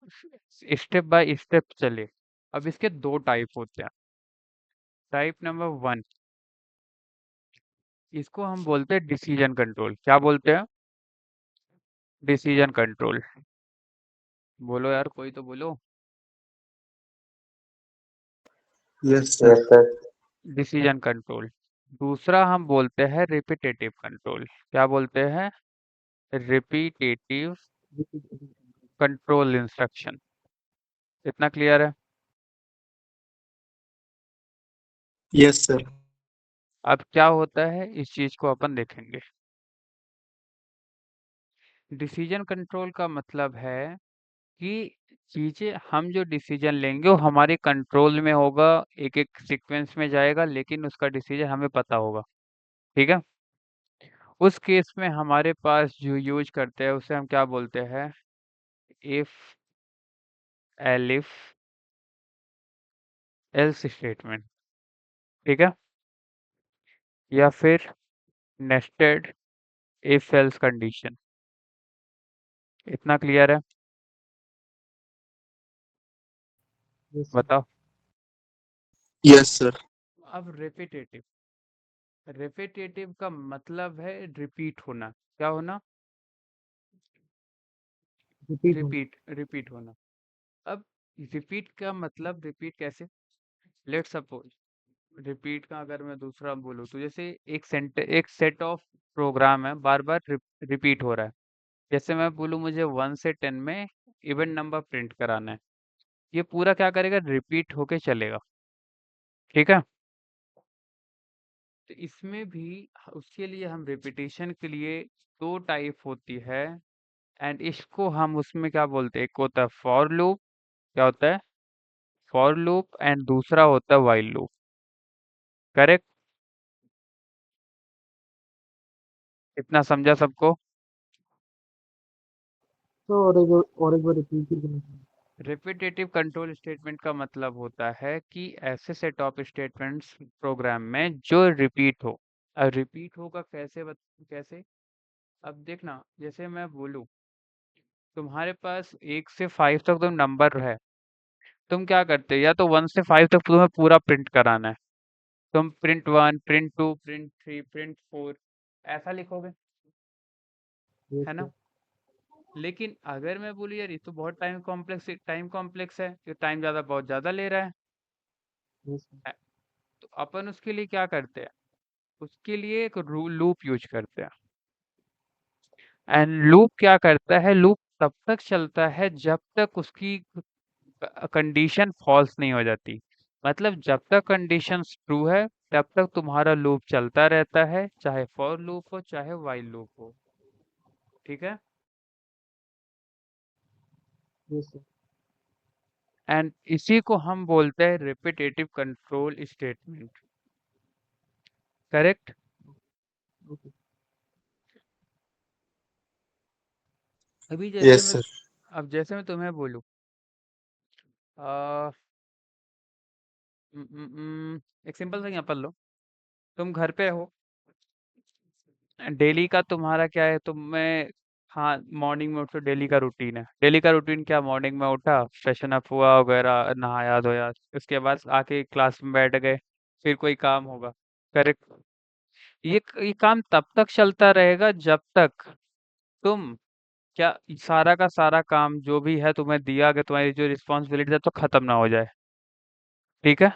स्टेप बाय स्टेप चले। अब इसके दो टाइप होते हैं। टाइप नंबर 1, इसको हम बोलते हैं डिसीजन कंट्रोल। क्या बोलते हैं? Decision control. बोलो यार, कोई तो बोलो। Yes sir. Yes sir. Decision control. दूसरा हम बोलते हैं रिपीटेटिव कंट्रोल। क्या बोलते हैं? Repetitive control instruction. इतना क्लियर है? Yes sir. अब क्या होता है, इस चीज को अपन देखेंगे। डिसीजन कंट्रोल का मतलब है कि चीजें, हम जो डिसीजन लेंगे वो हमारे कंट्रोल में होगा, एक एक सीक्वेंस में जाएगा, लेकिन उसका डिसीजन हमें पता होगा। ठीक है। उस केस में हमारे पास जो यूज करते हैं उसे हम क्या बोलते हैं? If elif else statement. ठीक है। या फिर नेस्टेड इफ एल्स कंडीशन। इतना क्लियर है? Yes sir. बताओ। Yes sir. अब रिपीटेटिव। रिपीटेटिव का मतलब है रिपीट होना। क्या होना? रिपीट होना। रिपीट रिपीट होना। अब रिपीट का मतलब, रिपीट कैसे? लेट सपोज, रिपीट का अगर मैं दूसरा बोलूँ तो जैसे एक सेट ऑफ प्रोग्राम है, बार बार रिपीट हो रहा है। जैसे मैं बोलूँ मुझे 1 से 10 में इवेंट नंबर प्रिंट कराना है, ये पूरा क्या करेगा, रिपीट होके चलेगा। ठीक है। तो इसमें भी उसके लिए हम रिपीटेशन के लिए दो टाइप होती है। एंड इसको हम उसमें क्या बोलते हैं, एक होता है फॉर लूप। क्या होता है? For loop. एंड दूसरा होता है व्हाइल लूप। करेक्ट? इतना समझा सबको? तो और एक बार रिपीट ही करना चाहिए। रिपीटेटिव कंट्रोल स्टेटमेंट का मतलब होता है कि ऐसे सेट ऑफ स्टेटमेंट्स प्रोग्राम में जो रिपीट हो। अब रिपीट होगा कैसे, कैसे? अब देखना, जैसे मैं बोलूँ तुम्हारे पास 1 से 5 तक तो नंबर है, तुम क्या करते, या तो 1 से 5 तक तुम्हें पूरा प्रिंट कराना है, तुम प्रिंट 1, प्रिंट 2, प्रिंट 3, प्रिंट 4 ऐसा लिखोगे, यस है सर। ना। लेकिन अगर मैं बोलूँ यार ये तो बहुत टाइम कॉम्प्लेक्स है, ये टाइम ज़्यादा बहुत ज़्यादा ले रहा है, यस सर। तो अपन उसके लिए क्या करते हैं, उसके लिए एक लूप यूज करते हैं। एंड लूप क्या करता है, लूप तब तक चलता है जब तक उसकी कंडीशन फॉल्स नहीं हो जाती। मतलब जब तक कंडीशन ट्रू है तब तक तुम्हारा लूप चलता रहता है, चाहे फॉर लूप हो चाहे व्हाइल लूप हो। ठीक है। Yes sir. एंड इसी को हम बोलते हैं repetitive control statement. Correct? Okay. अभी जैसे यस मैं, सर। अब जैसे मैं तुम्हें बोलूँ, आ, एक सिंपल सा एग्जांपल लो। तुम घर पे हो, डेली का तुम्हारा क्या है, तुम्हें, हाँ मॉर्निंग में उठो, डेली का रूटीन है। डेली का रूटीन क्या, मॉर्निंग में उठा, फ्रेशन अप हुआ वगैरह, नहाया धोया, उसके बाद आके क्लास में बैठ गए, फिर कोई काम होगा। करेक्ट? ये काम तब तक चलता रहेगा जब तक तुम, क्या, सारा का सारा काम जो भी है तुम्हें दिया गया, तुम्हारी जो रिस्पॉन्सिबिलिटी है तो खत्म ना हो जाए। ठीक है।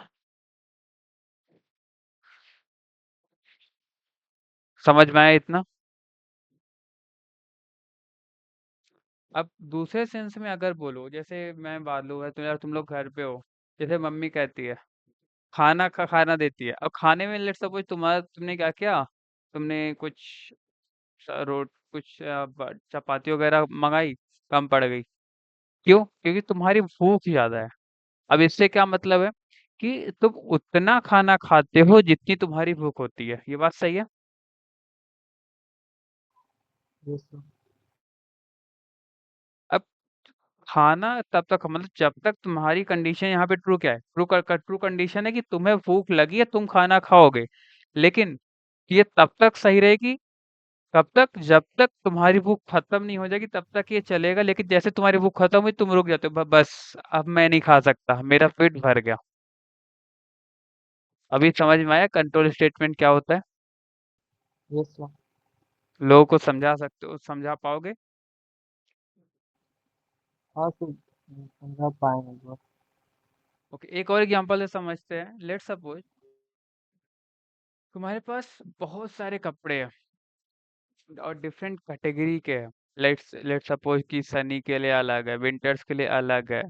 समझ में आया इतना? अब दूसरे सेंस में अगर बोलो, जैसे मैं बात लो है तो यार तुम लोग घर पे हो, जैसे मम्मी कहती है खाना देती है। अब खाने में लेट्स सपोज तुमने क्या किया, तुमने कुछ कुछ चपाती वगैरह मंगाई, कम पड़ गई। क्यों? क्योंकि तुम्हारी भूख ज्यादा है। अब इससे क्या मतलब है कि तुम उतना खाना खाते हो जितनी तुम्हारी भूख होती है। ये बात सही है? Yes sir. अब खाना तब तक मतलब जब तक तुम्हारी कंडीशन यहाँ पे ट्रू क्या है, ट्रू कंडीशन है कि तुम्हें भूख लगी है, तुम खाना खाओगे। लेकिन ये तब तक सही रहेगी, तब तक जब तक तुम्हारी भूख खत्म नहीं हो जाएगी तब तक ये चलेगा। लेकिन जैसे तुम्हारी भूख खत्म हुई तुम रुक जाते हो, बस अब मैं नहीं खा सकता, मेरा पेट भर गया। अभी समझ में आया कंट्रोल स्टेटमेंट क्या होता है? Yes sir. लोगों को समझा सकते हो, समझा पाओगे? हाँ सर, समझा पाएंगे सर। ओके, एक और एग्जांपल से समझते हैं। लेट्स सपोज तुम्हारे पास बहुत सारे कपड़े हैं और डिफरेंट कैटेगरी के हैं। लेट्स सपोज कि सनी के लिए अलग है, विंटर्स के लिए अलग है,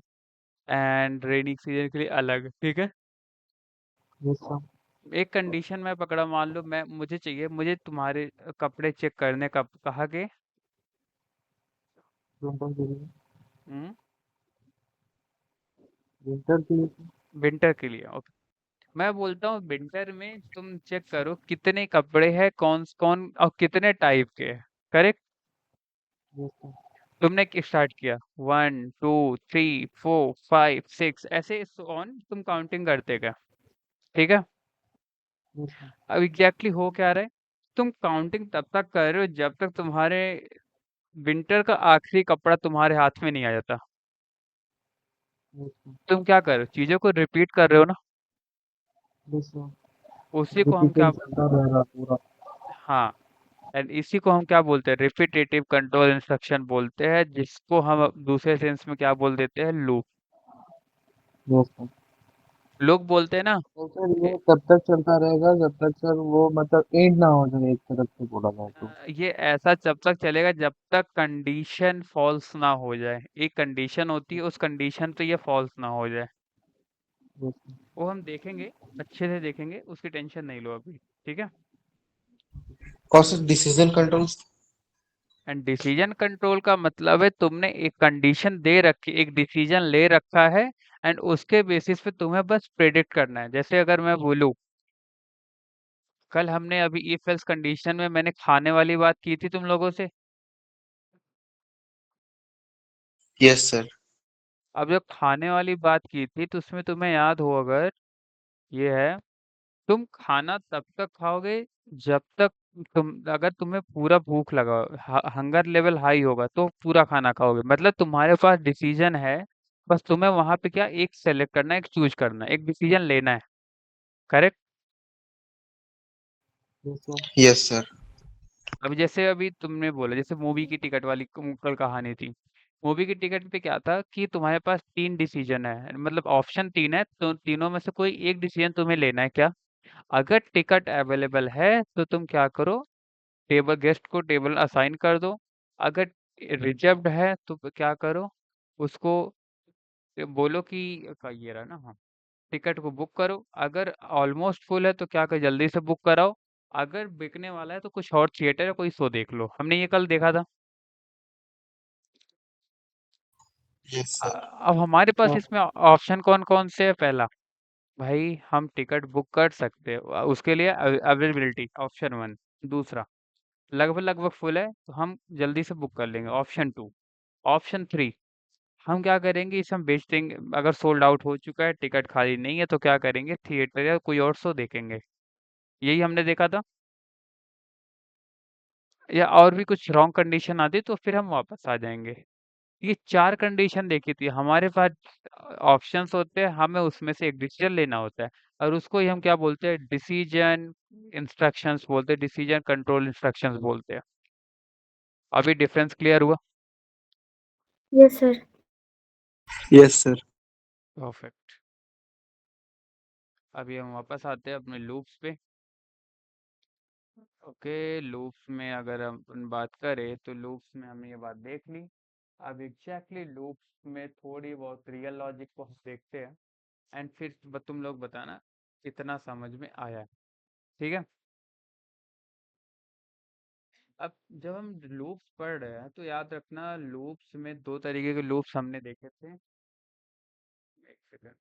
एंड रेनी सीजन के लिए अलग है, ठीक है? Yes sir. एक कंडीशन में पकड़ा, मान लो मुझे तुम्हारे कपड़े चेक करने का कहा कि विंटर के लिए। हम्म, विंटर के लिए सर। विंटर के लिए। ओके, मैं बोलता हूँ विंटर में तुम चेक करो कितने कपड़े हैं, कौन कौन और कितने टाइप के हैं। करेक्ट? Yes sir. तुमने स्टार्ट किया 1 2 3 4 5 6 ऐसे ऑन तुम काउंटिंग करते गए, ठीक है? Yes sir. अब एग्जैक्टली हो क्या रहा है, तुम काउंटिंग तब तक कर रहे हो जब तक तुम्हारे विंटर का आखिरी कपड़ा तुम्हारे हाथ में नहीं आ जाता। Yes sir. तुम क्या कर रहे हो, चीजों को रिपीट कर रहे हो ना। Yes sir. उसी को हम क्या, रिपीटिंग चलता रहेगा पूरा। हाँ, एंड इसी को हम क्या बोलते हैं, रिपीटेटिव कंट्रोल इंस्ट्रक्शन बोलते हैं, जिसको हम दूसरे सेंस में क्या बोल देते हैं, लूप। Yes sir. लोग बोलते हैं ना, तो सर ये तब तक चलता रहेगा जब तक सर वो मतलब एंड ना हो जाए, एक तरफ से बोला जाए तो। ये ऐसा जब तक चलेगा जब तक कंडीशन फॉल्स ना हो जाए। एक कंडीशन होती है, उस कंडीशन पे ये फॉल्स ना हो जाए। Yes sir. वो हम देखेंगे, अच्छे से देखेंगे, उसकी टेंशन नहीं लो अभी, ठीक है? और sir decision control. And decision control का मतलब है तुमने एक कंडीशन दे रखी, एक डिसीजन ले रखा है, एंड उसके बेसिस पे तुम्हें बस प्रेडिक्ट करना है। जैसे अगर मैं बोलूँ, कल हमने अभी इफ एल्स कंडीशन में मैंने खाने वाली बात की थी तुम लोगों से। Yes sir. अब जब खाने वाली बात की थी तो उसमें तुम्हें याद हो अगर, ये है, तुम खाना तब तक खाओगे जब तक अगर तुम्हें पूरा भूख लगा, हंगर लेवल हाई होगा तो पूरा खाना खाओगे। मतलब तुम्हारे पास डिसीजन है, बस तुम्हें वहां पे क्या एक सेलेक्ट करना है, एक चूज करना है, एक डिसीजन लेना है। Correct? Yes sir. Yes sir. अब जैसे अभी तुमने बोला, जैसे मूवी की टिकट वाली कल कहानी थी। मूवी की टिकट पे क्या था कि तुम्हारे पास तीन डिसीजन है, मतलब ऑप्शन तीन है, तो तीनों में से कोई एक डिसीजन तुम्हें लेना है क्या? अगर टिकट अवेलेबल है तो तुम क्या करो, टेबल गेस्ट को टेबल असाइन कर दो। अगर रिजर्व्ड है तो क्या करो, उसको बोलो कि ये रहा ना, हाँ, टिकट को बुक करो। अगर ऑलमोस्ट फुल है तो क्या कर, जल्दी से बुक कराओ। अगर बिकने वाला है तो कुछ और थिएटर या कोई शो देख लो। हमने ये कल देखा था। Yes sir. अब हमारे पास हाँ। इसमें ऑप्शन कौन कौन से है? पहला, भाई हम टिकट बुक कर सकते हैं, उसके लिए अवेलेबिलिटी, ऑप्शन वन। दूसरा, लगभग लगभग फुल है तो हम जल्दी से बुक कर लेंगे, ऑप्शन टू। ऑप्शन थ्री, हम क्या करेंगे, इसे हम बेच देंगे। अगर सोल्ड आउट हो चुका है, टिकट खाली नहीं है, तो क्या करेंगे, थिएटर या कोई और शो देखेंगे। यही हमने देखा था। या और भी कुछ रॉन्ग कंडीशन आती तो फिर हम वापस आ जाएंगे। ये चार कंडीशन देखी थी हमारे पास। ऑप्शंस होते हैं, हमें उसमें से एक डिसीजन लेना होता है, और उसको ही हम क्या बोलते हैं, डिसीजन इंस्ट्रक्शंस बोलते हैं, डिसीजन कंट्रोल इंस्ट्रक्शंस बोलते हैं। अभी डिफरेंस क्लियर हुआ? Yes sir. Yes sir. Perfect. अभी हम वापस आते हैं अपने लूप्स पे। ओके, लूप्स में अगर हम अपन बात करें तो लूप्स में हमने ये बात देख ली। अब एग्जैक्टली लूप्स में थोड़ी बहुत रियल लॉजिक को हम देखते हैं, एंड फिर तुम लोग बताना इतना समझ में आया है, ठीक है। अब जब हम लूप्स पढ़ रहे हैं तो याद रखना, लूप्स में दो तरीके के लूप्स हमने देखे थे। एक सेकंड।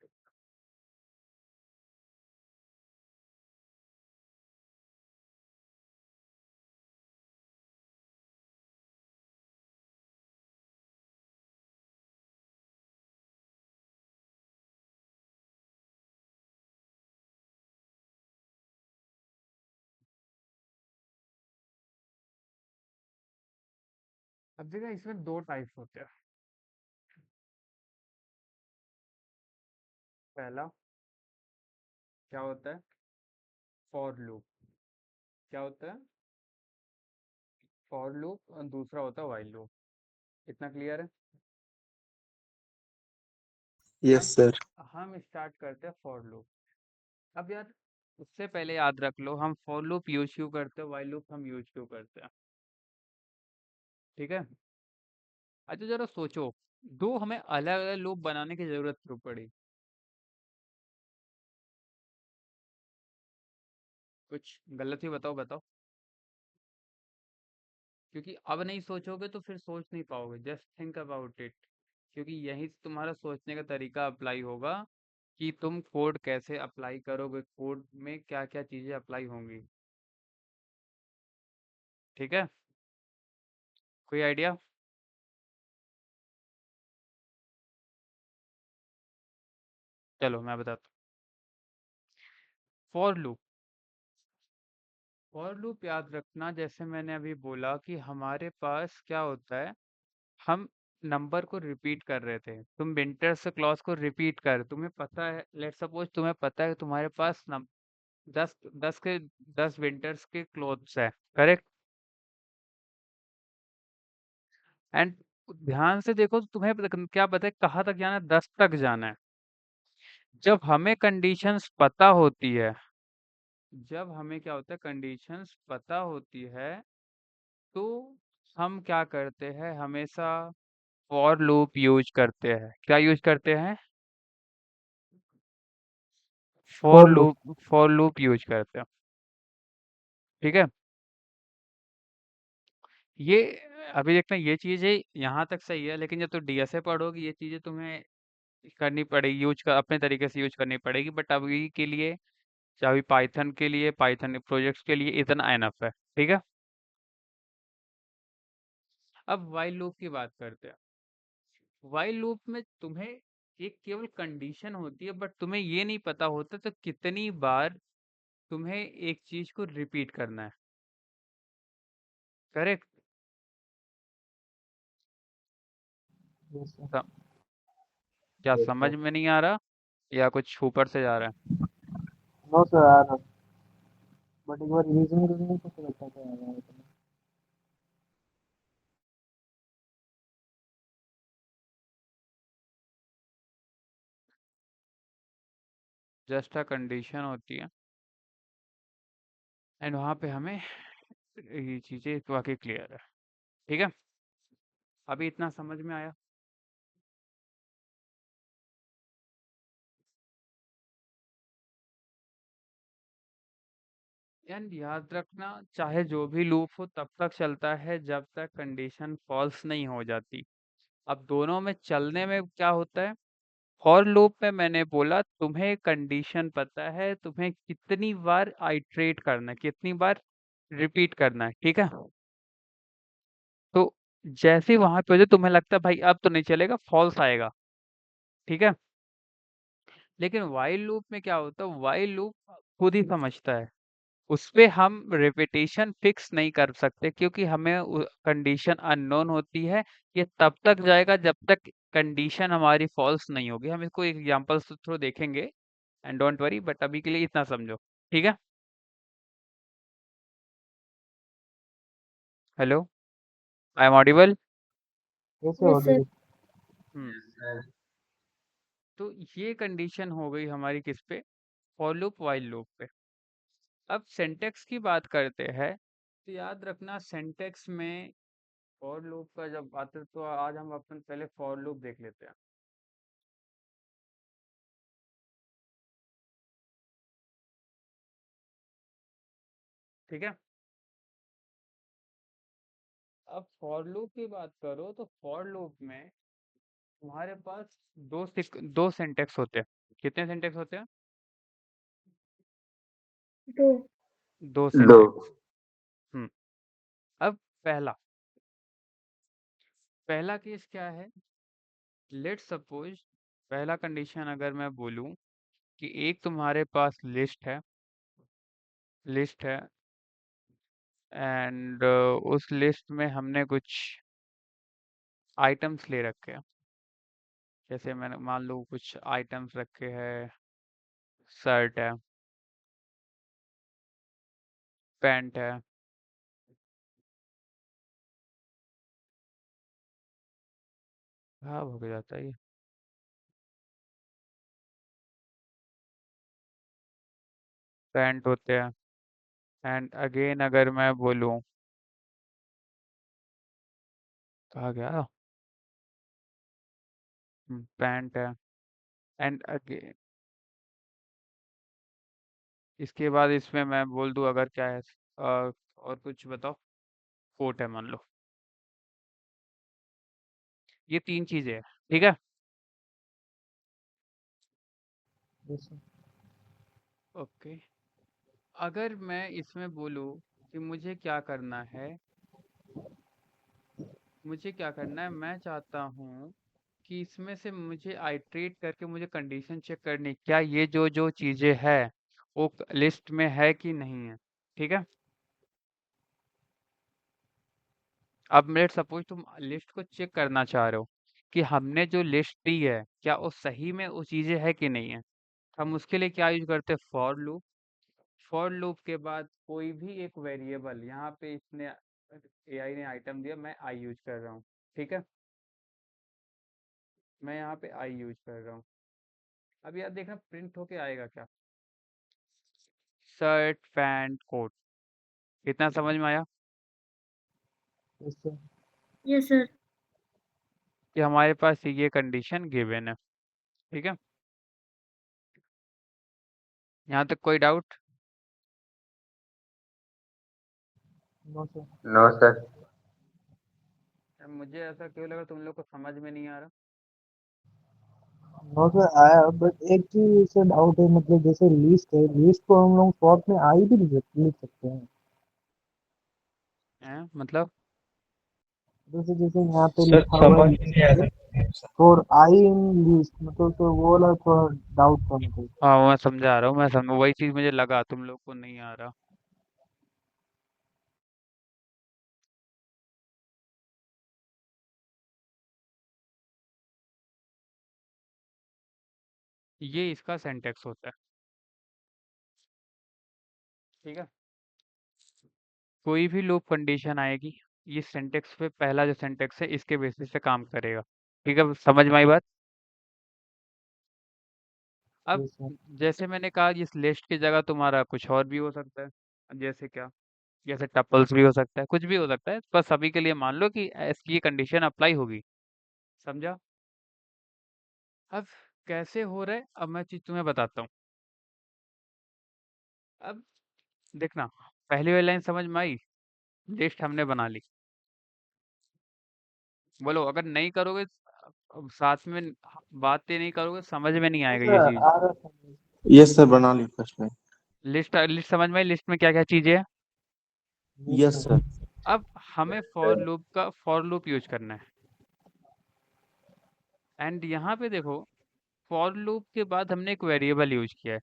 अब देखा, इसमें दो टाइप्स होते हैं। पहला क्या होता है, फॉर लूप। क्या होता है, फॉर लूप। और दूसरा होता है व्हाइल लूप। इतना क्लियर है। यस अब सर। हम स्टार्ट करते हैं फॉर लूप। अब यार, उससे पहले याद रख लो, हम फॉर लूप यूज क्यों करते हैं, व्हाइल लूप हम यूज क्यों करते हैं, ठीक है। अच्छा जरा सोचो, दो हमें अलग अलग लूप बनाने की जरूरत क्यों पड़ी। कुछ गलत ही बताओ बताओ। क्योंकि अब नहीं सोचोगे तो फिर सोच नहीं पाओगे। Just think about it. क्योंकि यही से तुम्हारा सोचने का तरीका अप्लाई होगा कि तुम कोड कैसे अप्लाई करोगे, कोड में क्या क्या चीजें अप्लाई होंगी, ठीक है। कोई आइडिया। चलो मैं बताता हूँ। फॉर लूप, फॉर लूप याद रखना, जैसे मैंने अभी बोला कि हमारे पास क्या होता है, हम नंबर को रिपीट कर रहे थे। तुम विंटर से क्लॉज को रिपीट कर, तुम्हें पता है, लेट सपोज तुम्हें पता है कि तुम्हारे पास 10 विंटर्स के क्लोथ्स है, करेक्ट। एंड ध्यान से देखो तो तुम्हें क्या पता है कहाँ तक जाना है, 10 तक जाना है। जब हमें कंडीशंस पता होती है, जब हमें क्या होता है, कंडीशंस पता होती है, तो हम क्या करते हैं, हमेशा फॉर लूप यूज करते हैं। क्या यूज करते हैं, for loop. For loop use करते हैं, ठीक है। ये अभी देखना, ये चीजें यहाँ तक सही है, लेकिन जब तुम डीएसए पढ़ोगी ये चीजें तुम्हें करनी पड़ेगी, यूज कर अपने तरीके से यूज करनी पड़ेगी। बट अभी के लिए, चाहे पाइथन के लिए, पाइथन प्रोजेक्ट्स के लिए इतना एनफ है, ठीक है। अब व्हाइल लूप की बात करते हैं। व्हाइल लूप में तुम्हें एक केवल कंडीशन होती है, बट तुम्हें ये नहीं पता होता तो कितनी बार तुम्हें एक चीज को रिपीट करना है, करेक्ट। Yes sir. क्या यस समझ सर। में नहीं आ रहा, या कुछ ऊपर से जा रहा है। नो सर यार, बट एक बार रिवीजन करेंगे तो फिर अच्छा से आएगा। जस्ट अ कंडीशन होती है, एंड वहां पे हमें ये चीजें वाकई क्लियर है, ठीक है। अभी इतना समझ में आया। एंड याद रखना, चाहे जो भी लूप हो तब तक चलता है जब तक कंडीशन फॉल्स नहीं हो जाती। अब दोनों में चलने में क्या होता है, फॉर लूप में मैंने बोला तुम्हें कंडीशन पता है, तुम्हें कितनी बार आइट्रेट करना है, कितनी बार रिपीट करना है, ठीक है। तो जैसे ही वहां पे हो जाए, तुम्हें लगता है भाई अब तो नहीं चलेगा, फॉल्स आएगा, ठीक है। लेकिन वाइल लूप में क्या होता है, वाइल लूप खुद ही समझता है, उस पे हम रिपीटेशन फिक्स नहीं कर सकते, क्योंकि हमें कंडीशन अननोन होती है। ये तब तक जाएगा जब तक कंडीशन हमारी फॉल्स नहीं होगी। हम इसको एग्जांपल्स के थ्रू देखेंगे, एंड डोंट वरी, बट अभी के लिए इतना समझो, ठीक है। Hello, I am audible. कैसे हो यस सर। गई? हम्म। तो ये कंडीशन हो गई हमारी किस पे, फॉर लूप वाइल लूप पे। अब सिंटेक्स की बात करते हैं, तो याद रखना सिंटेक्स में फॉर लूप का जब आते, तो आज हम अपन पहले फॉर लूप देख लेते हैं। ठीक है। अब फॉर लूप की बात करो तो फॉर लूप में तुम्हारे पास दो सिंटेक्स होते हैं। कितने सिंटेक्स होते हैं? दो। दो दो। सिंटेक्स। हम्म। अब पहला पहला केस क्या है? लेट सपोज पहला कंडीशन अगर मैं बोलूं कि एक तुम्हारे पास लिस्ट है एंड उस लिस्ट में हमने कुछ आइटम्स ले रखे हैं। जैसे मैंने मान लो कुछ आइटम्स रखे हैं, शर्ट है, पैंट है, खराब हो जाता है ये। पैंट होते हैं एंड अगेन अगर मैं बोलूं, कहा गया, पैंट है एंड अगेन इसके बाद इसमें मैं बोल दूं अगर क्या है, और कुछ बताओ, कोट है मान लो। ये तीन चीजें हैं, ठीक है। yes sir, okay. अगर मैं इसमें बोलूं कि मुझे क्या करना है, मैं चाहता हूँ कि इसमें से मुझे आइट्रेट करके मुझे कंडीशन चेक करनी, क्या ये जो जो चीजें है वो लिस्ट में है कि नहीं है, ठीक है। अब लेट सपोज तुम लिस्ट को चेक करना चाह रहे हो कि हमने जो लिस्ट दी है क्या वो सही में वो चीजें है कि नहीं है। हम उसके लिए क्या यूज करते हैं? फॉर लूप के बाद कोई भी एक वेरिएबल, यहाँ पे इसने एआई ने आइटम दिया, मैं आई यूज कर रहा हूँ, ठीक है। मैं यहाँ पे आई यूज कर रहा हूँ। अब यार देखना प्रिंट होके आएगा क्या, शर्ट पैंट कोट। इतना समझ में आया yes sir, यस सर। कि हमारे पास ये कंडीशन गिवन है, ठीक है। यहाँ तक कोई doubt? no sir, no sir. मुझे ऐसा क्यों लगा तुम लोग को समझ में नहीं आ रहा? no sir आया, बट एक चीज से डाउट है, मतलब जैसे लिस्ट को हम लोग शॉर्ट में आई भी लिख सकते हैं। मतलब जैसे जैसे यहाँ पे सर लिखा हुआ समझ ही नहीं आ है रहा sir. For I in list, मतलब तो वो वाला थोड़ा डाउट था मुझे। हाँ मैं समझा रहा हूँ, मैं समझ वही चीज मुझे लगा तुम लोग को नहीं आ रहा। ये इसका सिंटेक्स होता है, ठीक है। कोई भी लूप कंडीशन आएगी, ये सिंटेक्स पे पहला जो सिंटेक्स है इसके बेसिस पे काम करेगा, ठीक है। समझ में आई बात? अब yes sir, जैसे मैंने कहा इस लिस्ट की जगह तुम्हारा कुछ और भी हो सकता है। जैसे क्या? जैसे टपल्स भी हो सकता है, कुछ भी हो सकता है, बस अभी के लिए मान लो कि ऐसी ये कंडीशन अप्लाई होगी। समझा? अब कैसे हो रहा है, अब मैं चीज तुम्हें बताता हूँ। अब देखना, पहली वाली लाइन समझ में आई? लिस्ट हमने बना ली। बोलो अगर नहीं करोगे, साथ में बातें नहीं करोगे, समझ में नहीं yes आएगा ये sir चीज। आ रहा था। यस सर बना ली फर्स्ट में। लिस्ट लिस्ट समझ में आई? लिस्ट में क्या क्या चीजें है? yes yes sir, sir. अब हमें फॉर लूप यूज करना है। एंड यहाँ पे देखो, फॉर लूप के बाद हमने एक वेरिएबल यूज किया है।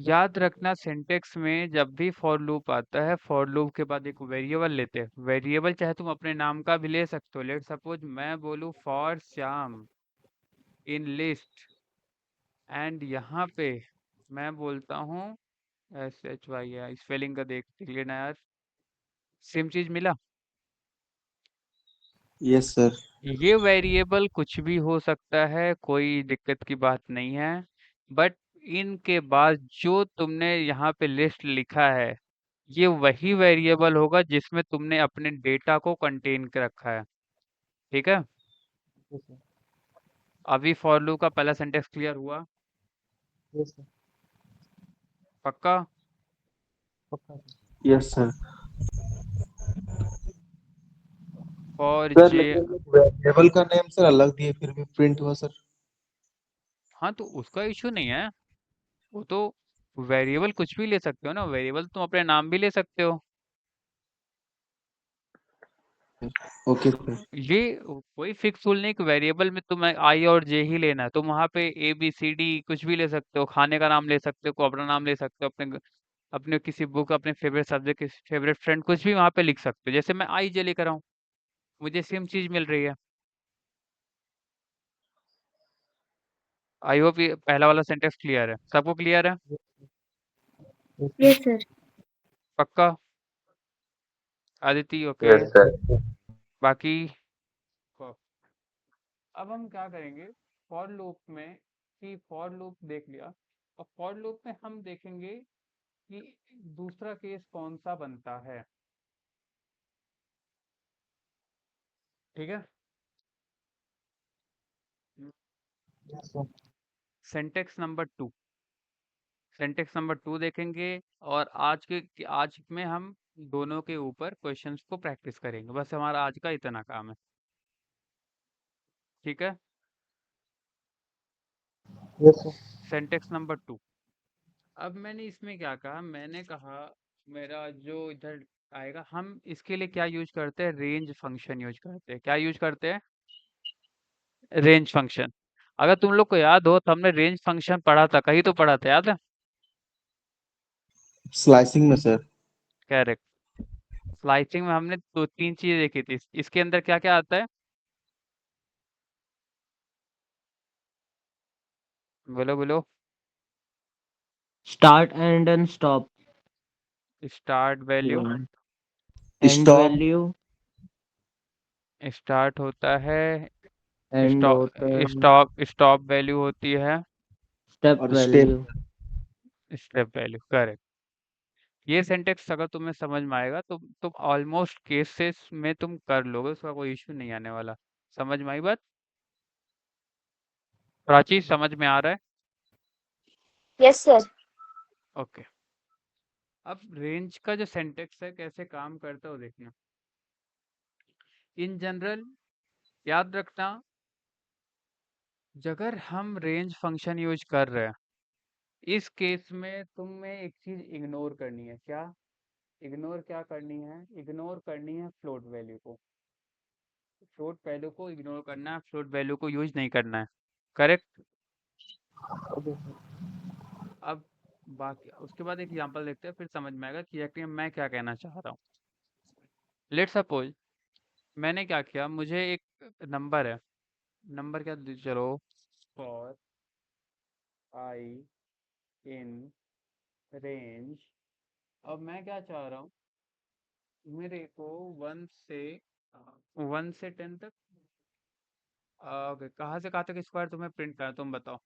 याद रखना सिंटेक्स में जब भी फॉर लूप आता है, फॉर लूप के बाद एक वेरिएबल लेते हैं। वेरिएबल चाहे तुम अपने नाम का भी ले सकते हो। लेट सपोज मैं बोलूँ for Shyam in list, and यहाँ पे मैं बोलता हूँ SHY, स्पेलिंग का देख लेना यार, सेम चीज मिला। Yes sir. ये वेरिएबल कुछ भी हो सकता है, कोई दिक्कत की बात नहीं है। बट इनके बाद जो तुमने यहाँ पे लिस्ट लिखा है, ये वही वेरिएबल होगा जिसमें तुमने अपने डेटा को कंटेन कर रखा है, ठीक है। yes sir, अभी फॉर लूप का पहला सेंटेंस क्लियर हुआ? yes sir, पक्का? पक्का sir, yes sir. For sir J लेकिन वेरिएबल का नेम सर अलग दिए फिर भी प्रिंट हुआ सर। हाँ तो उसका इशू नहीं है, वो तो वेरिएबल कुछ भी ले सकते हो ना, वेरिएबल तुम अपने नाम भी ले सकते हो। Okay sir. ये कोई फिक्स रूल नहीं कि वेरिएबल में तुम्हें आई और जे ही लेना है, तुम वहाँ पे ए बी सी डी कुछ भी ले सकते हो, खाने का नाम ले सकते हो, को अपना नाम ले सकते हो, अपने किसी बुक, अपने फेवरेट सब्जेक्ट, किसी फेवरेट फ्रेंड, कुछ भी वहाँ पे लिख सकते हो। जैसे मैं आई जे लेकर आऊँ, मुझे सेम चीज मिल रही है। आई होप ये पहला वाला सेंटेंस क्लियर है, सबको क्लियर है? Yes sir. पक्का? आदिति ओके? Yes sir. बाकी को- अब हम क्या करेंगे, फॉर लूप में, कि फॉर लूप देख लिया, और फॉर लूप में हम देखेंगे कि दूसरा केस कौन सा बनता है। ठीक है, yes sir. Syntax number 2, syntax number 2 देखेंगे। और आज में हम दोनों के ऊपर क्वेश्चंस को प्रैक्टिस करेंगे, बस हमारा आज का इतना काम है। ठीक है, यस सर। Syntax number 2। अब मैंने इसमें क्या कहा, मैंने कहा मेरा जो इधर आएगा, हम इसके लिए क्या यूज करते हैं, रेंज फंक्शन यूज करते हैं। क्या यूज करते हैं? Range function. अगर तुम लोग को याद हो तो हमने रेंज फंक्शन पढ़ा था, कहीं तो पढ़ा था, याद है? स्लाइसिंग में सर। करेक्ट। स्लाइसिंग में हमने दो तीन चीजें देखी थी, इसके अंदर क्या क्या आता है, बोलो बोलो। Start and then stop. Start value, End stop value. Start होता है, End स्टॉप, होता है स्टॉप वैल्यू होती है, step और step. value. Step value. Correct. ये सेंटेक्स अगर तुम्हें समझ में आएगा तो तुम ऑलमोस्ट केसेस में तुम कर लोगे, उसका कोई इश्यू नहीं आने वाला। समझ में आई बात? प्राची समझ में आ रहा है? Yes sir. ओके। अब रेंज का जो सेंटेक्स है कैसे काम करता है वो देखना। इन जनरल याद रखना, अगर हम रेंज फंक्शन यूज कर रहे हैं, इस केस में तुम्हें एक चीज इग्नोर करनी है। क्या इग्नोर, क्या करनी है? इग्नोर करनी है फ्लोट वैल्यू को। फ्लोट वैल्यू को इग्नोर करना है, फ्लोट वैल्यू को यूज नहीं करना है। करेक्ट। ओके। अब बाकी उसके बाद एक एग्जांपल देखते हैं, फिर समझ में आएगा कि एक्चुअली मैं क्या कहना चाह रहा हूँ। लेट्स सपोज मैंने क्या किया, मुझे एक नंबर है, नंबर क्या चलो, फॉर आई इन रेंज। अब मैं क्या चाह रहा हूँ, मेरे को 1 से 10 तक, ओके, कहाँ से कहाँ तक स्क्वायर तुम्हें प्रिंट करना है, तुम बताओ।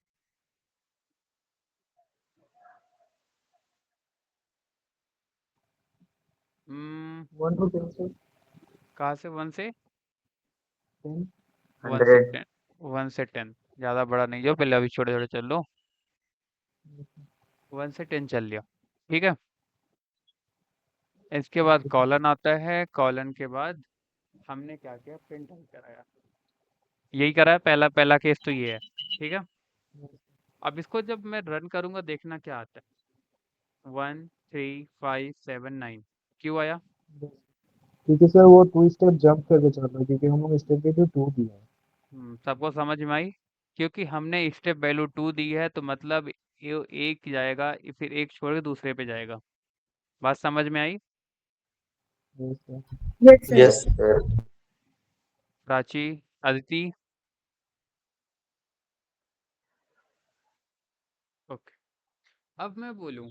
हम्म, 1 to 10 सर। कहाँ से 1 से 10। 100। 10, 1 से 10, ज़्यादा बड़ा नहीं जो, पहले अभी छोटे छोटे चल लो। 1 से 10 चल लिया, ठीक है। इसके बाद कॉलन आता है, कॉलन के बाद हमने क्या किया, प्रिंट आउट कराया। यही करा है, पहला पहला केस तो ये है, ठीक है। अब इसको जब मैं रन करूंगा देखना क्या आता है, 1 3 5 7 9, क्यों आया? क्योंकि सर वो 2 स्टेप जंप करके चल रहा है, क्योंकि हम लोग स्टेप के 2 दिया है। सबको समझ में आई? क्योंकि हमने स्टेप वैल्यू 2 दी है तो मतलब ये एक जाएगा, फिर एक छोड़ के दूसरे पे जाएगा। बात समझ में आई? Yes sir. Yes sir. Yes sir. Prachi, Aditi, okay. अब मैं बोलूं,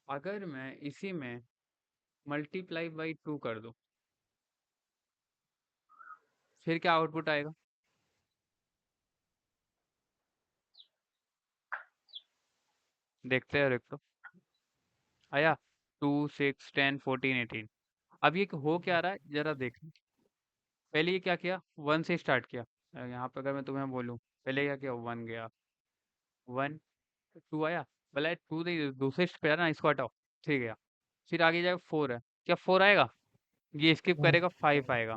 अगर मैं इसी में मल्टीप्लाई बाई 2 कर दूं, फिर क्या आउटपुट आएगा? देखते हैं, एक तो आया 2 6 10 14 18। अब ये हो क्या रहा है जरा देख। पहले ये क्या किया, 1 से स्टार्ट किया। यहाँ पे अगर मैं तुम्हें बोलूँ, पहले क्या किया, 1 गया, 1 2 आया, भले 2 दूसरे पे आया ना, इसको हटाओ, 3 गया, फिर आगे जाएगा 4 है, क्या 4 आएगा? ये स्किप करेगा, 5 आएगा।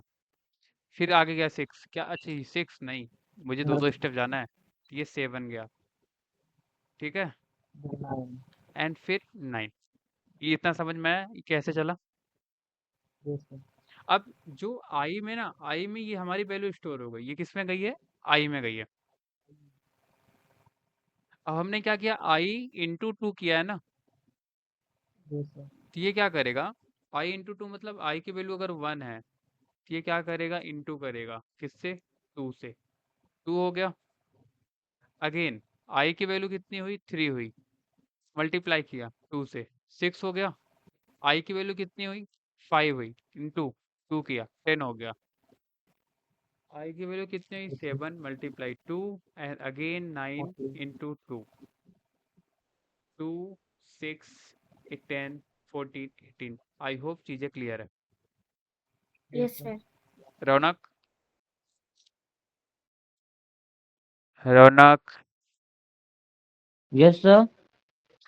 फिर आगे गया 6, क्या? अच्छा ये 6 नहीं, मुझे 2 स्टेप जाना है, ये 7 गया, ठीक है, एंड फिर 9। ये इतना समझ में आया ये कैसे चला? अब जो आई में ना, आई में ये हमारी वैल्यू स्टोर हो गई, ये किस में गई है? आई में गई है। अब हमने क्या किया, आई इंटू 2 किया है ना, तो ये क्या करेगा, आई इंटू 2 मतलब आई की वैल्यू अगर 1 है तो ये क्या करेगा, इंटू करेगा किससे? 2 से। 2 हो गया। अगेन आई की वैल्यू कितनी हुई? 3 हुई, मल्टीप्लाई किया 2 से, 6 हो गया। आई की वैल्यू कितनी हुई? 5 हुई, इंटू 2 किया, 10 हो गया। आई की वैल्यू कितनी हुई? 7 multiply 2 and again 9 into 2, 2 6 10 14 18। I hope चीजें क्लियर है। Yes, sir. रौनक, रौनक Yes, sir.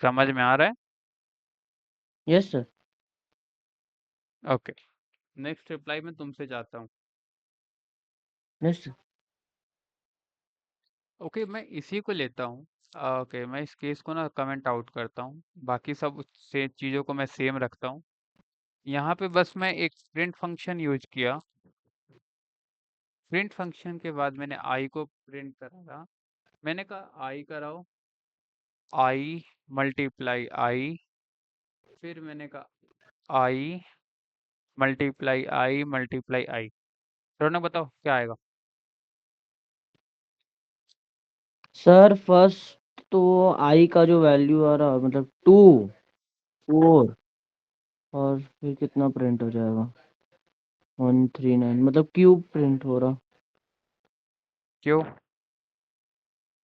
समझ में आ रहा है? Yes, sir. Okay, next reply मैं तुमसे चाहता हूँ। Yes, sir. ओके, मैं इसी को लेता हूँ। ओके, मैं इस केस को ना कमेंट आउट करता हूँ, बाकी सब से चीज़ों को मैं सेम रखता हूँ। यहाँ पे बस मैं एक प्रिंट फंक्शन यूज किया। प्रिंट फंक्शन के बाद मैंने आई को प्रिंट करा। मैंने कहा आई कराओ, आई मल्टीप्लाई आई, फिर मैंने कहा आई मल्टीप्लाई आई। रौनक बताओ क्या आएगा? सर फर्स्ट तो आई का जो वैल्यू आ रहा मतलब 2 4 और फिर कितना प्रिंट हो जाएगा 139 मतलब क्यूब प्रिंट हो रहा। क्यों?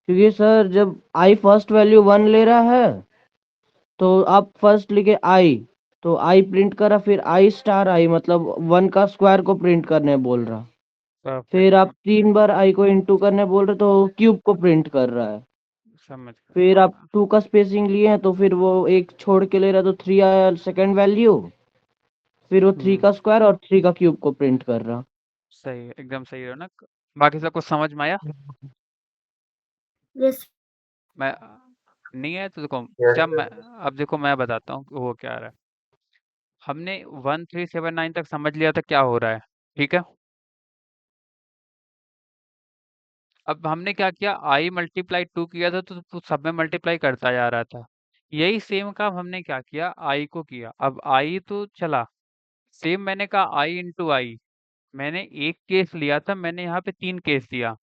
क्योंकि सर जब आई फर्स्ट वैल्यू 1 ले रहा है तो आप फर्स्ट लिखे आई, तो आई प्रिंट करा, फिर आई स्टार आई मतलब 1 का स्क्वायर को प्रिंट करने बोल रहा। परफेक्ट, फिर आप 3 बार आई को इंटू करने बोल रहे तो क्यूब को प्रिंट कर रहा है। समझ गया। फिर आप 2 का स्पेसिंग लिए हैं तो फिर वो एक छोड़ के ले रहा तो 3 आया सेकंड वैल्यू, फिर वो 3 का स्क्वायर और 3 का क्यूब को प्रिंट कर रहा। सही है, एकदम सही है रौनक। बाकी सबको समझ में आया? Yes. मैं नहीं है तो देखो, यस जब मैं सर। अब देखो मैं बताता हूँ कि वो क्या रहा है। हमने 1379 तक समझ लिया था क्या हो रहा है, ठीक है। अब हमने क्या किया, आई मल्टीप्लाई 2 किया था तो सब में मल्टीप्लाई करता जा रहा था। यही सेम काम हमने क्या किया, आई को किया। अब आई तो चला, सेम मैंने कहा आई इंटू आई। मैंने एक केस लिया था, मैंने यहाँ पे 3 केस दिया।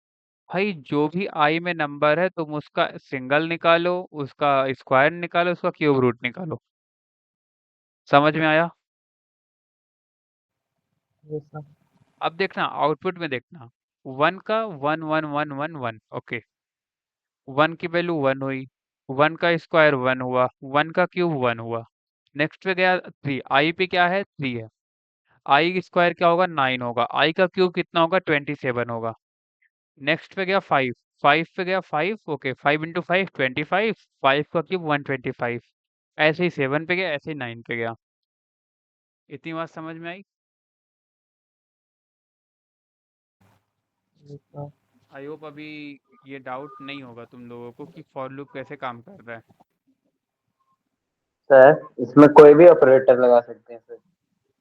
भाई जो भी आई में नंबर है तुम उसका सिंगल निकालो, उसका स्क्वायर निकालो, उसका क्यूब रूट निकालो। समझ में आया? अब देखना आउटपुट में देखना, 1 का 1 1 1 1 1, ओके, 1 की वैल्यू 1 हुई, 1 का स्क्वायर 1 हुआ, 1 का क्यूब 1 हुआ। नेक्स्ट पे गया 3, आई पे क्या है 3 है, आई स्क्वायर क्या होगा 9 होगा, आई का क्यूब कितना होगा 27 होगा। नेक्स्ट पे गया 5, 5 पे गया 5, ओके, 5 इंटू 5 25, 5 का क्यूब 125। ऐसे ही 7 पे गया, ऐसे ही 9 पे गया। इतनी बात समझ में आई? आई होप अभी ये डाउट नहीं होगा तुम लोगों को कि फॉर लूप कैसे काम कर रहा है। सर इसमें कोई भी ऑपरेटर लगा सकते हैं सर।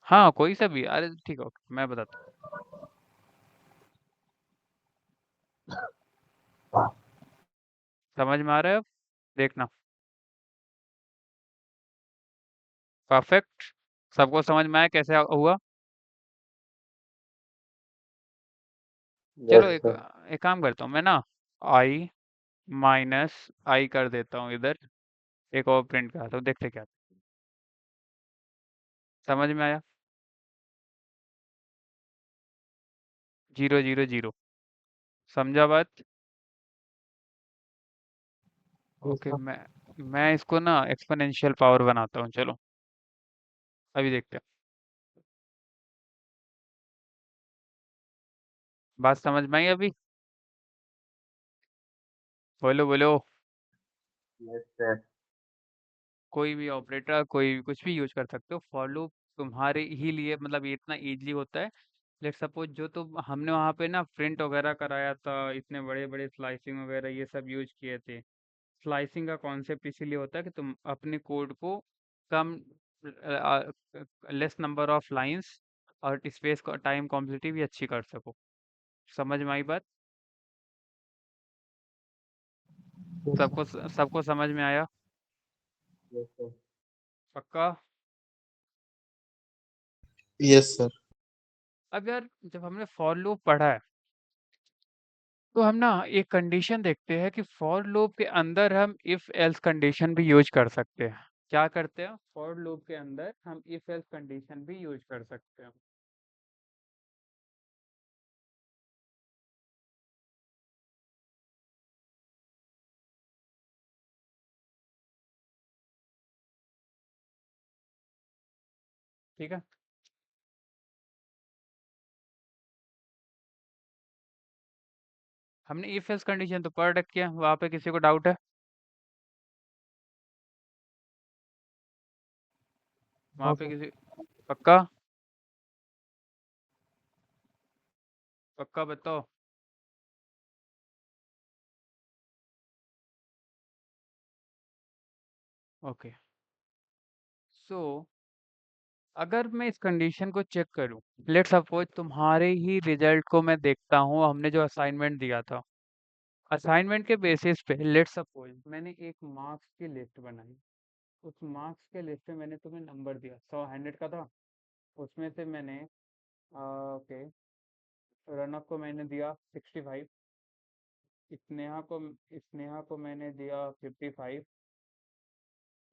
हाँ कोई सा भी, अरे ठीक है, ओके, मैं बताता हूँ। समझ में आ रहा है अब? देखना, परफेक्ट। सबको समझ में आया कैसे हुआ? चलो यस एक सर। एक काम करता हूँ मैं ना, आई माइनस आई कर देता हूँ इधर, एक और प्रिंट कराता हूँ, देखते क्या समझ में आया। 0 0 0, समझा बात? ओके, मैं इसको ना एक्सपोनेंशियल पावर बनाता हूँ, चलो अभी देखते हैं। बात समझ में आई अभी? बोलो बोलो। Yes sir. कोई भी ऑपरेटर कोई भी कुछ भी यूज कर सकते हो। फॉर लूप तुम्हारे ही लिए मतलब ये इतना इजी होता है। लेट सपोज जो तुम हमने वहाँ पे ना प्रिंट वगैरह कराया था, इतने बड़े बड़े स्लाइसिंग वगैरह ये सब यूज किए थे। स्लाइसिंग का कॉन्सेप्ट इसीलिए होता है कि तुम अपने कोड को कम लेस नंबर ऑफ लाइंस और स्पेस का टाइम कॉम्प्लेक्सिटी भी अच्छी कर सको। समझ में आई बात? सबको समझ में आया? Yes sir. पक्का? Yes sir. अब यार जब हमने फॉर लूप पढ़ा है तो हम ना एक कंडीशन देखते हैं कि फॉर लूप के अंदर हम इफ एल्स कंडीशन भी यूज कर सकते हैं। क्या करते हैं? फॉर लूप के अंदर हम इफ एल्स कंडीशन भी यूज कर सकते हैं। ठीक है। हमने इफ एल्स कंडीशन तो पढ़ रखी है, वहां पे किसी को डाउट है? वहां हाँ पे सर। किसी पक्का? पक्का बताओ। ओके। सो अगर मैं इस कंडीशन को चेक करूं, लेट सपोज तुम्हारे ही रिजल्ट को मैं देखता हूं, हमने जो असाइनमेंट दिया था, असाइनमेंट के बेसिस पे लेट सपोज मैंने एक मार्क्स की लिस्ट बनाई। उस मार्क्स के लिस्ट में मैंने तुम्हें नंबर दिया, 100 का था। उसमें से मैंने ओके, रनअप को मैंने दिया 65, स्नेहा को मैंने दिया 55,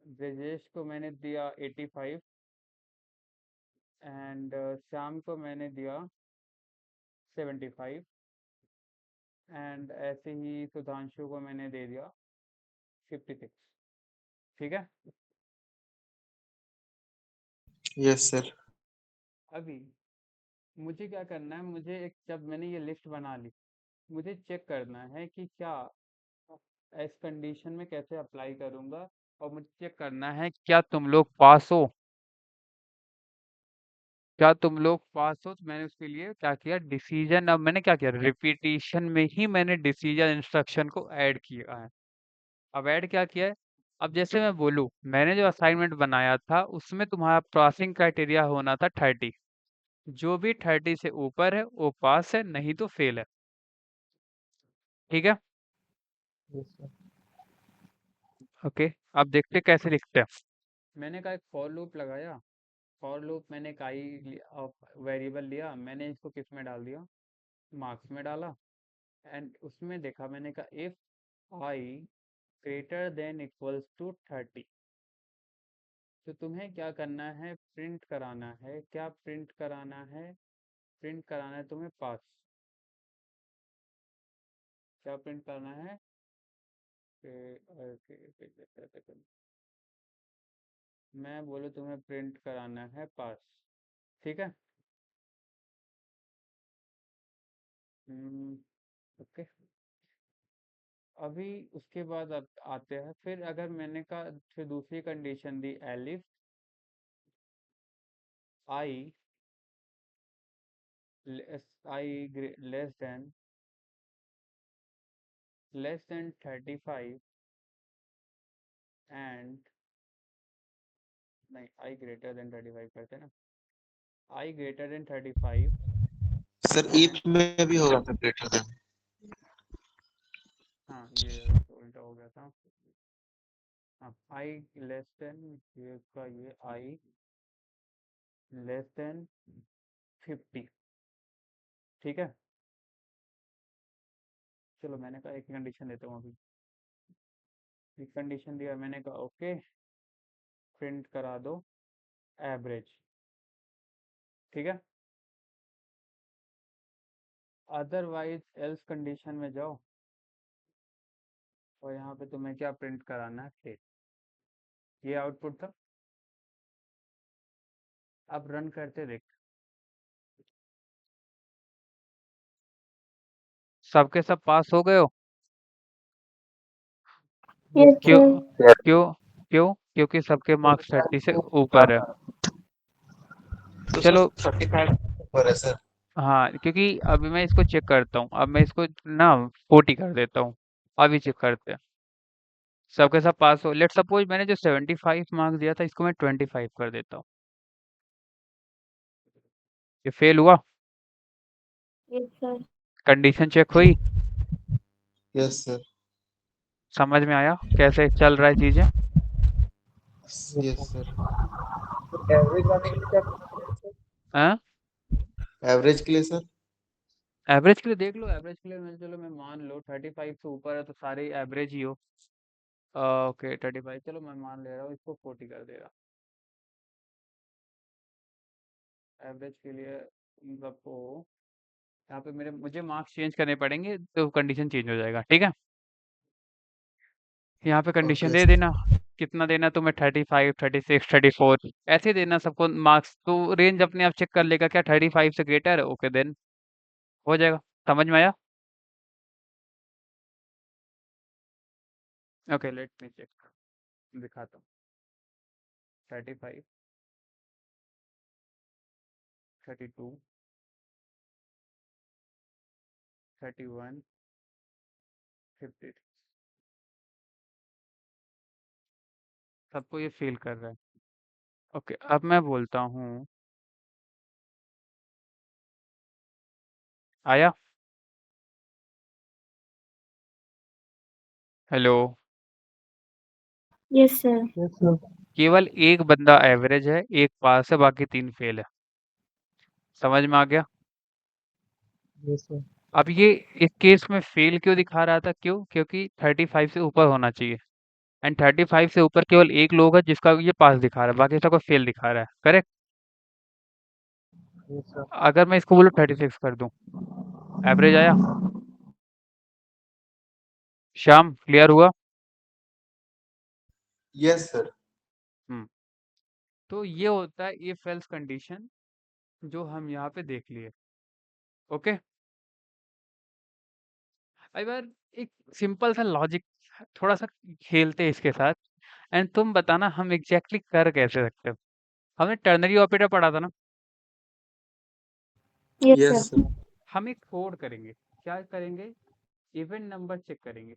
ब्रजेश को मैंने दिया 85 एंड श्याम को मैंने दिया 75 एंड ऐसे ही सुधांशु को मैंने दे दिया 56। ठीक है। Yes sir. अभी मुझे क्या करना है, मुझे एक जब मैंने ये लिस्ट बना ली, मुझे चेक करना है कि क्या इस कंडीशन में कैसे अप्लाई करूंगा, और मुझे चेक करना है क्या तुम लोग पास हो। क्या तुम लोग पास हो? तो मैंने उसके लिए क्या किया, डिसीजन, अब मैंने क्या किया, रिपीटिशन में ही मैंने डिसीजन इंस्ट्रक्शन को ऐड किया है। अब ऐड क्या किया है? अब जैसे मैं बोलूँ, मैंने जो असाइनमेंट बनाया था उसमें तुम्हारा पासिंग क्राइटेरिया होना था 30। जो भी 30 से ऊपर है वो पास है, नहीं तो फेल है। ठीक है। Yes sir. ओके। अब देखते कैसे लिखते हैं। मैंने कहा एक फॉर लूप लगाया। फॉर लूप मैंने का ही वेरिएबल लिया, मैंने इसको किस में डाल दिया, मार्क्स में डाला। एंड उसमें देखा, मैंने कहा if I greater than equals to 30, तो तुम्हें क्या करना है, प्रिंट कराना है। क्या प्रिंट कराना है? प्रिंट कराना है तुम्हें पास। क्या प्रिंट कराना है? मैं बोलूँ तुम्हें प्रिंट कराना है पास। ठीक है। ओके। अभी उसके बाद अब आते हैं, फिर अगर मैंने कहा, फिर दूसरी कंडीशन दी, elif I less than 35 and नहीं, आई ग्रेटर देन 35 करते हैं ना, I greater than 35 sir and if में भी होगा सर ग्रेटर देन। हाँ ये उल्टा हो गया था। हाँ, आई लेस देन, ये का ये आई लेस देन 50। ठीक है। चलो मैंने कहा एक कंडीशन देता हूँ अभी। एक कंडीशन दिया, मैंने कहा ओके प्रिंट करा दो एवरेज। ठीक है। अदरवाइज एल्स कंडीशन में जाओ और यहाँ पे तुम्हें क्या प्रिंट कराना है, फेल। ये आउटपुट था। अब रन करते देख। सबके सब पास हो गए हो? यस क्यों? सर। Yes, क्यों? क्यों? क्योंकि सबके मार्क्स 30 से ऊपर है। तो चलो 35 ऊपर है सर। हाँ, क्योंकि अभी मैं इसको चेक करता हूँ। अब मैं इसको ना 40 कर देता हूँ। अभी चेक करते हैं सबके सब पास हो। लेट सपोज मैंने जो 75 मार्क्स दिया था इसको मैं 25 कर देता हूँ। ये फेल हुआ। Yes sir. कंडीशन चेक हुई। Yes sir. समझ में आया कैसे चल रहा है चीजें। Yes sir. एवरेज वाले के लिए क्या करना है हाँ, सर? एवरेज के लिए सर? एवरेज के लिए देख लो। एवरेज के लिए मैं चलो मैं मान लो 35 से ऊपर है तो सारे एवरेज ही हो। ओके 35 चलो मैं मान ले रहा हूँ इसको 40 कर देगा। एवरेज के लिए मतलब को यहाँ पे मुझे मार्क्स चेंज करने पड़ेंगे तो कंडीशन चेंज हो जाएगा। ठीक है, यहाँ पे कंडीशन ओके दे सर। देना। कितना देना तुम्हें 35 36 34 ऐसे देना सबको मार्क्स। तो रेंज अपने आप चेक कर लेगा क्या 35 से ग्रेटर है। ओके देन हो जाएगा। समझ में आया। ओके लेट मी चेक दिखाता हूँ। 35 32 31 50 सबको ये फेल कर रहा है। ओके अब मैं बोलता हूँ आया। Hello. Yes sir. Yes sir. केवल एक बंदा एवरेज है, एक पास है, बाकी 3 फेल है। समझ में आ गया। Yes sir. अब ये इस केस में फेल क्यों दिखा रहा था, क्यों? क्योंकि 35 से ऊपर होना चाहिए। एंड 35 से ऊपर केवल एक लोग है जिसका ये पास दिखा रहा है, बाकी सबको फेल दिखा रहा है। करेक्ट। Yes sir. अगर मैं इसको बोलूँ 36 कर दूं, एवरेज आया। श्याम क्लियर हुआ। Yes sir. हम्म तो ये होता है इफ एल्स कंडीशन जो हम यहाँ पे देख लिए। ओके अब यार एक सिंपल सा लॉजिक थोड़ा सा खेलते हैं इसके साथ। एंड तुम बताना हम एग्जैक्टली कर कैसे सकते हो। हमने टर्नरी ऑपरेटर पढ़ा था ना। Yes yes sir. सर। हम एक कोड करेंगे। क्या करेंगे? इवन नंबर चेक करेंगे।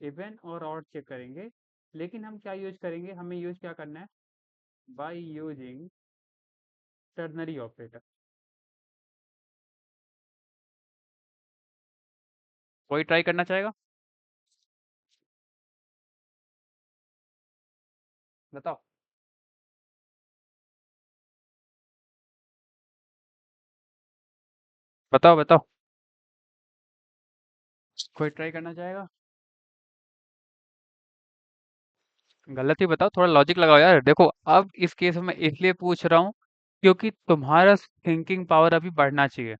इवन और ऑड चेक करेंगे। लेकिन हम क्या यूज करेंगे? हमें यूज क्या करना है? By using ternary operator. कोई ट्राई करना चाहेगा? बताओ। बताओ बताओ। कोई ट्राई करना चाहेगा? गलत ही बताओ, थोड़ा लॉजिक लगाओ यार। देखो अब इस केस में इसलिए पूछ रहा हूँ क्योंकि तुम्हारा थिंकिंग पावर अभी बढ़ना चाहिए।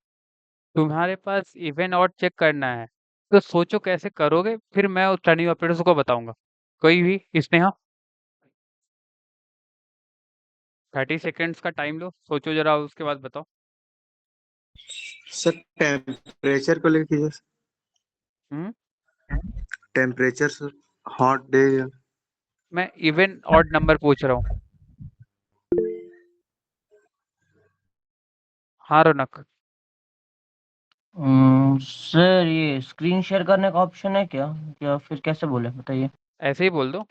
तुम्हारे पास इवन ऑड चेक करना है तो सोचो कैसे करोगे, फिर मैं उस टर्निंग ऑपरेटर्स को बताऊंगा। कोई भी स्नेहा 30 सेकेंड्स का टाइम लो, सोचो जरा, उसके बाद बताओ। सर टेम्परेचर को लेके कीजिए। हम्म टेम्परेचर सर। Hot day. मैं इवन ऑड नंबर पूछ रहा हूँ। हाँ रौनक। सर ये स्क्रीन शेयर करने का ऑप्शन है क्या, या फिर कैसे बोले बताइए। ऐसे ही बोल दो।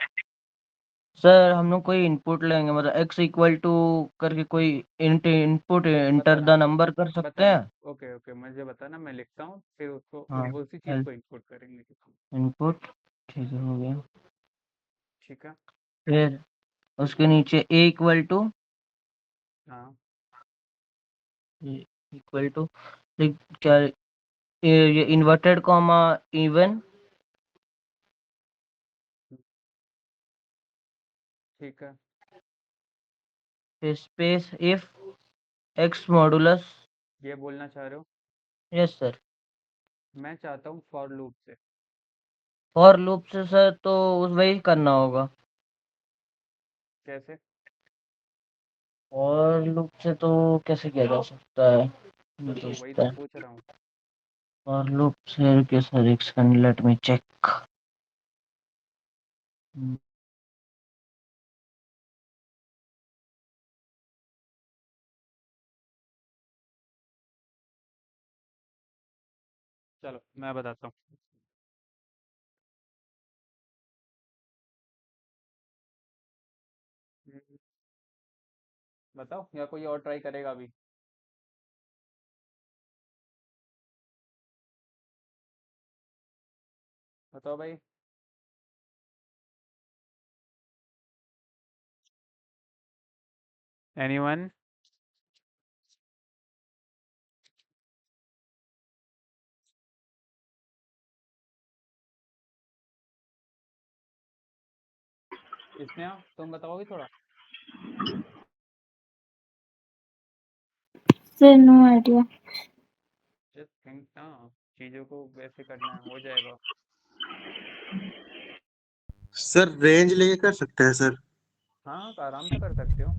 सर हम लोग कोई इनपुट लेंगे, मतलब x इक्वल टू करके कोई इनपुट इंटर द बताना नंबर कर सकते बताना। हैं। ओके ओके मुझे बताना, मैं लिखता हूँ फिर उसको हाँ उसी चीज को इनपुट करेंगे। इनपुट ठीक है, हो गया। ठीक है। फिर उसके नीचे a इक्वल टू हाँ इक्वल टू क्या, ये इन्वर्टेड कॉमा इवन ठीक है। Space if x modulus. ये बोलना चाह रहे हो? Yes sir. मैं चाहता हूँ फॉर लूप से। फॉर लूप से सर तो उस वही करना होगा। कैसे? और लूप से तो कैसे किया जा सकता है, तो वही सोचते तो हैं। पूछ रहा हूँ। और लूप से के सर, एक सेकंड लेट मी चेक। चलो मैं बताता हूँ। बताओ या कोई और ट्राई करेगा अभी? बताओ भाई। एनीवन? इसने तुम बताओगे थोड़ा? Sir no idea. Just think ना, चीजों को वैसे करना है, हो जाएगा। सर रेंज लेके कर सकते हैं सर। हाँ तो आराम से कर सकते हो।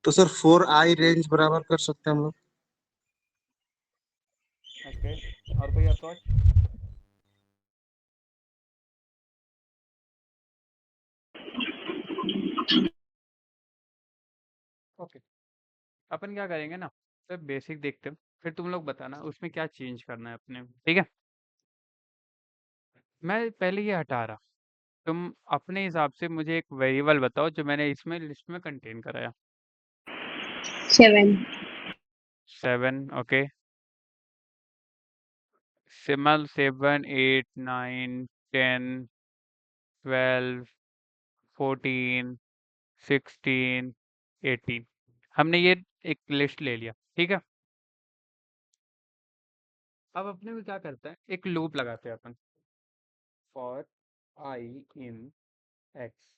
तो सर 4i रेंज बराबर कर सकते हैं हम लोग। ओके, और कोई अप्रोच? ओके, अपन क्या करेंगे ना, तो बेसिक देखते हैं, फिर तुम लोग बताना उसमें क्या चेंज करना है अपने में, ठीक है? मैं पहले ये हटा रहा, तुम अपने हिसाब से मुझे एक वेरिएबल बताओ जो मैंने इसमें लिस्ट में कंटेन कराया। 7. 7, ओके। सिमल 7, 8, 9, 10, 12, 14, 16, 18। हमने ये एक लिस्ट ले लिया, ठीक है? अब अपने में क्या करता है, एक लूप लगाते हैं अपन। For I in X.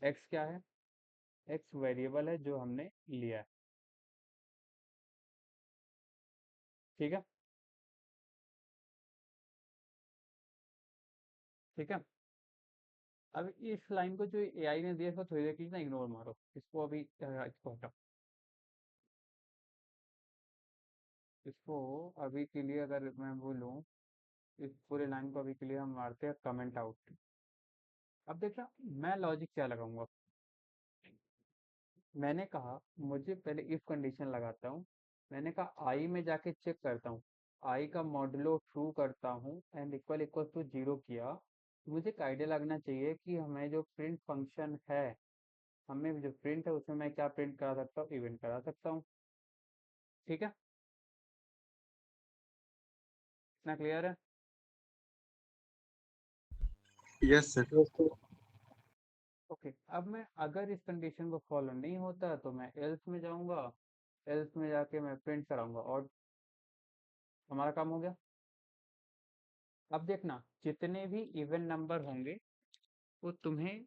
X क्या है? एक्स वेरिएबल है जो हमने लिया है, ठीक है? ठीक है। अब इस लाइन को जो एआई ने दिया इसको थोड़ी देर के लिए ना इग्नोर मारो, इसको अभी इसको हटाओ। इसको अभी के लिए अगर मैं बोलूँ, इस पूरे लाइन को अभी के लिए हम मारते हैं कमेंट आउट। अब देखना मैं लॉजिक क्या लगाऊंगा। मैंने कहा मुझे पहले इफ कंडीशन लगाता हूँ। मैंने कहा आई में जाके चेक करता हूँ, आई का मॉडुलो ट्रू करता हूँ एंड इक्वल इक्वल टू 0 किया। मुझे एक आइडिया लगना चाहिए कि हमें जो प्रिंट फंक्शन है, हमें जो प्रिंट है उसमें मैं क्या प्रिंट करा सकता हूँ, इवेंट करा सकता हूँ, ठीक है? इतना क्लियर है? Yes sir. ओके, अब मैं अगर इस कंडीशन को फॉलो नहीं होता तो मैं एल्स में जाऊंगा, एल्स में जाके मैं प्रिंट कराऊंगा और हमारा काम हो गया। अब देखना जितने भी इवन नंबर होंगे वो तुम्हें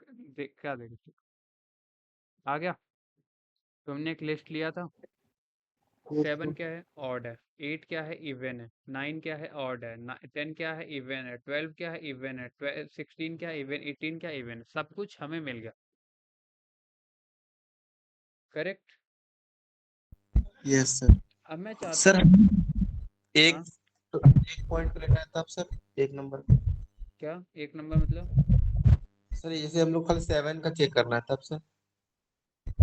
क्या देगा, आ गया? तुमने एक लिस्ट लिया था। 7 क्या है? ऑड है। 8 क्या है? इवन है। 9 क्या है? ऑड है। 10 क्या है? इवन है। 12 क्या है? इवन है। 16 क्या है? इवन। 18 क्या इवन है। सब कुछ हमें मिल गया, करेक्ट? Yes sir. अब मैं चाहता सर हूँ, एक हाँ एक पॉइंट पे लेना है तब सर, एक नंबर पे। क्या एक नंबर मतलब? सर जैसे हम लोग खाली 7 का चेक करना है तब सर।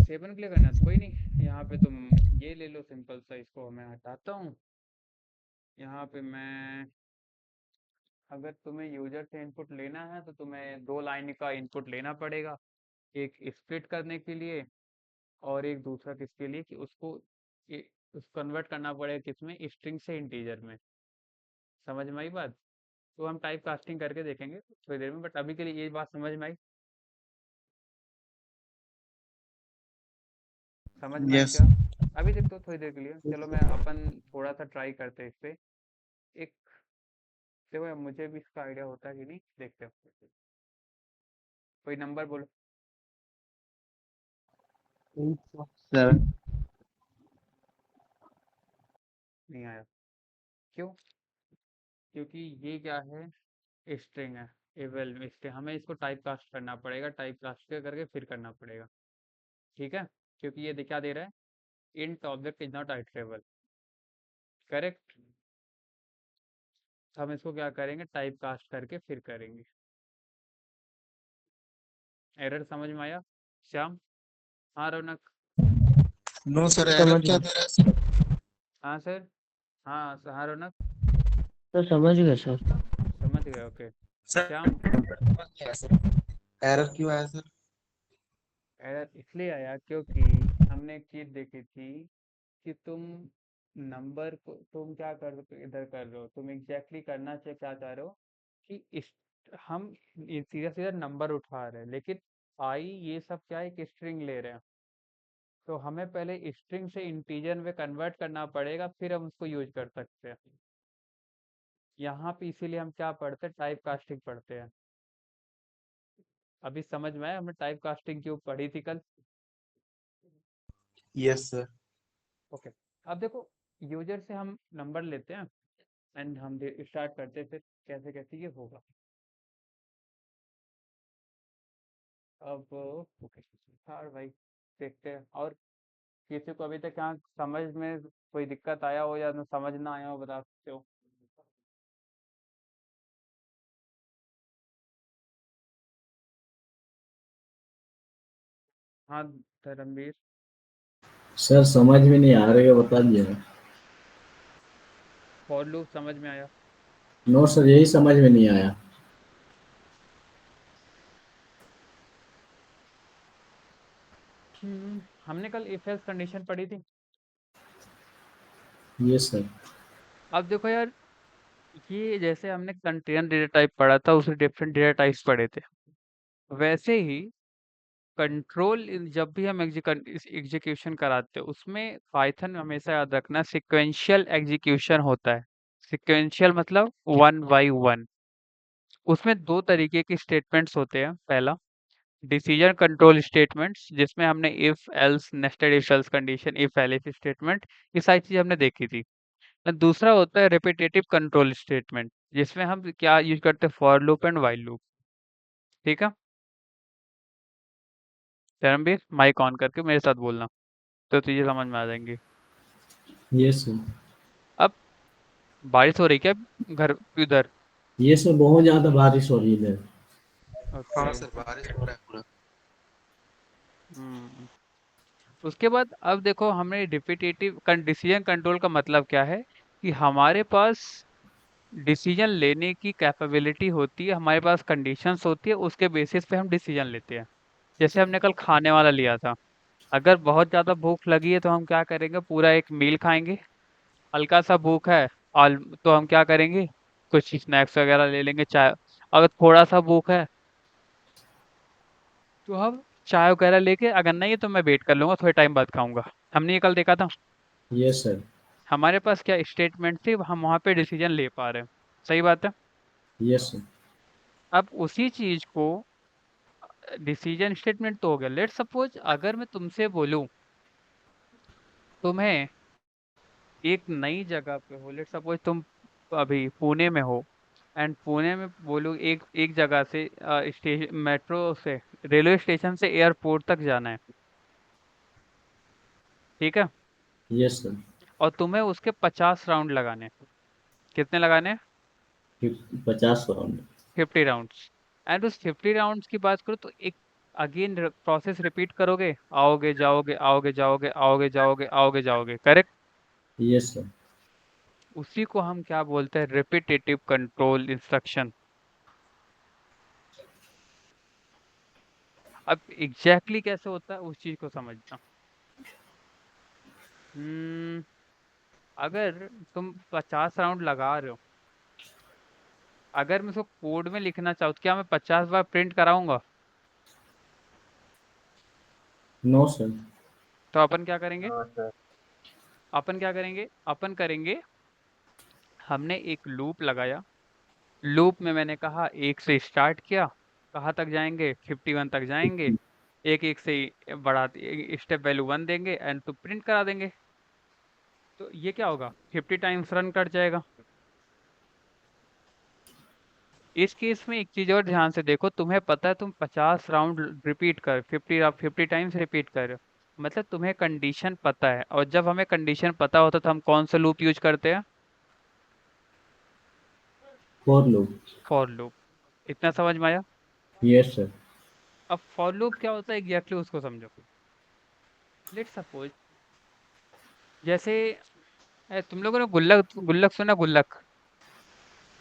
7 के लिए करना है तो कोई नहीं, यहाँ पे तुम ये ले लो सिंपल सा, इसको मैं हटाता हूँ। यहाँ पे मैं, अगर तुम्हें यूजर से इनपुट लेना है तो तुम्हें 2 लाइन का इनपुट लेना पड़ेगा, एक स्प्लिट करने के लिए और एक दूसरा किसके लिए कि उसको उस कन्वर्ट करना पड़ेगा किसमें, स्ट्रिंग से इंटीजर में। समझ में आई बात? तो हम टाइप कास्टिंग करके देखेंगे थोड़ी देर में, बट अभी के लिए ये बात समझ में आई? समझ में आई यस। क्या? अभी देखो थोड़ी देर के लिए, चलो मैं अपन थोड़ा सा ट्राई करते हैं इस पे। एक, देखो यार, मुझे भी इसका आइडिया होता है कि नहीं, देखते हो। कोई नंबर बोलो। 7। नहीं आया, क्यों? क्योंकि ये क्या है, स्ट्रिंग है। एवल स्ट्रिंग, हमें इसको टाइप कास्ट करना पड़ेगा, टाइप कास्ट करके फिर करना पड़ेगा, ठीक है? क्योंकि ये क्या दे रहा है, int object is not iterable, correct? हम इसको क्या करेंगे, टाइप कास्ट करके फिर करेंगे। एरर समझ में आया श्याम? हाँ रौनक? नो सर, एरर समझ क्या में। दे रहा है सर? हाँ सर? हाँ हाँ रौनक, तो समझ गए सर। समझ गए, ओके। सर क्या एरर क्यों आया सर? एरर इसलिए आया क्योंकि हमने एक चीज देखी थी कि नंबर को तुम क्या कर इधर कर रहे हो, तुम एग्जैक्टली करना क्या चाह रहे हो कि हम सीधा सीधा नंबर उठा रहे हैं, लेकिन आई ये सब क्या है, एक स्ट्रिंग ले रहे हैं, तो हमें पहले स्ट्रिंग से इंटीजर में कन्वर्ट करना पड़ेगा, फिर हम उसको यूज कर सकते हैं। यहाँ पे इसीलिए हम क्या पढ़ते हैं, टाइप कास्टिंग पढ़ते हैं। अभी समझ में आया हमने टाइप कास्टिंग क्यों पढ़ी थी कल? Yes sir. ओके। अब देखो, यूजर से हम नंबर लेते हैं एंड हम स्टार्ट करते हैं, फिर कैसे कैसे ये होगा। अब ओके, हाँ भाई, देखते हैं। और किसी को अभी तक यहाँ समझ में कोई दिक्कत आया हो या ना समझ ना आया हो, बता सकते हो? हाँ धर्मवीर। सर समझ में नहीं आ रही है, बता दीजिए। फॉर लूप समझ में आया? नो सर, यही समझ में नहीं आया। हमने कल इफ एल्स कंडीशन पढ़ी थी। Yes sir. अब देखो यार, ये जैसे हमने कंटेनर डेटा टाइप पढ़ा था, उसमें डिफरेंट डेटा टाइप्स पढ़े थे, वैसे ही कंट्रोल जब भी हम एग्जीक्यूशन कराते हैं, उसमें पाइथन में हमेशा याद रखना सिक्वेंशियल एग्जीक्यूशन होता है। सिक्वेंशियल मतलब वन बाई वन। उसमें दो तरीके के स्टेटमेंट्स होते हैं। पहला डिसीजन कंट्रोल स्टेटमेंट्स, जिसमें हमने if else nested if else condition if else statement, ये सारी चीज हमने देखी थी। और दूसरा होता है रिपीटेटिव कंट्रोल स्टेटमेंट, जिसमें हम क्या यूज करते हैं, for loop and while loop. ठीक है, धर्मवीर माइक ऑन करके मेरे साथ बोलना, तो तुझे समझ में आ जाएंगे। Yes sir. अब बारिश हो रही क्या घर उधर? ये सर बहुत ज्यादा बारिश हो रही है। हाँ ओके। सर, बारिश हो रहा है पूरा। हम्म उसके बाद अब देखो, हमने रिपीटेटिव डिसीजन कंट्रोल का मतलब क्या है कि हमारे पास डिसीजन लेने की कैपेबिलिटी होती है, हमारे पास कंडीशंस होती है, उसके बेसिस पे हम डिसीजन लेते हैं। जैसे हमने कल खाने वाला लिया था, अगर बहुत ज़्यादा भूख लगी है तो हम क्या करेंगे, पूरा एक मील खाएंगे। हल्का सा भूख है और तो हम क्या करेंगे, कुछ स्नैक्स वगैरह ले लेंगे, चाय। अगर थोड़ा सा भूख है तो हम चाय वगैरह लेके, अगर नहीं है तो मैं वेट कर लूंगा, थोड़े टाइम बाद खाऊंगा। हमने ये कल देखा था। Yes sir. हमारे पास क्या स्टेटमेंट थी, हम वहाँ पे डिसीजन ले पा रहे हैं। सही बात है। Yes sir. अब उसी चीज को, डिसीजन स्टेटमेंट तो हो गया। लेट सपोज अगर मैं तुमसे बोलूं, तुम्हें एक नई जगह पे हो, लेट सपोज तुम अभी पुणे में हो, एंड पुणे में बोलो एक एक जगह से स्टेशन मेट्रो से, रेलवे स्टेशन से एयरपोर्ट तक जाना है। ठीक है, यस सर। और तुम्हें उसके 50 राउंड लगाने हैं। कितने लगाने हैं? 50 राउंड। 50 राउंड्स। एंड उस 50 राउंड्स की बात करो तो एक अगेन प्रोसेस रिपीट करोगे, आओगे जाओगे आओगे जाओगे आओगे जाओगे आओगे जाओगे, करेक्ट? Yes sir. उसी को हम क्या बोलते हैं, रिपीटेटिव कंट्रोल इंस्ट्रक्शन। अब एग्जैक्टली कैसे होता है उस चीज को समझना। हम्म अगर तुम 50 राउंड लगा रहे हो, अगर मैं उसको कोड में लिखना चाहूँ तो क्या मैं 50 बार प्रिंट कराऊंगा? No sir. तो अपन क्या करेंगे, हाँ सर। अपन करेंगे, हमने एक लूप लगाया। लूप में मैंने कहा एक से स्टार्ट किया, कहाँ तक जाएंगे, 51 तक जाएंगे। एक एक से बढ़ा स्टेप वैल्यू 1 देंगे एंड तो प्रिंट करा देंगे। तो ये क्या होगा, 50 टाइम्स रन कर जाएगा। इस केस में एक चीज और ध्यान से देखो, तुम्हें पता है तुम 50 राउंड रिपीट कर 50 टाइम्स रिपीट कर रहे हो, मतलब तुम्हें कंडीशन पता है। और जब हमें कंडीशन पता होता है तो हम कौन सा लूप यूज करते हैं, फॉर लूप। For loop. इतना समझ में आया? Yes sir. अब फॉर लूप क्या होता है एग्जैक्टली उसको समझो। लेट सपोज जैसे तुम लोगों ने गुल्लक गुल्लक सुना? गुल्लक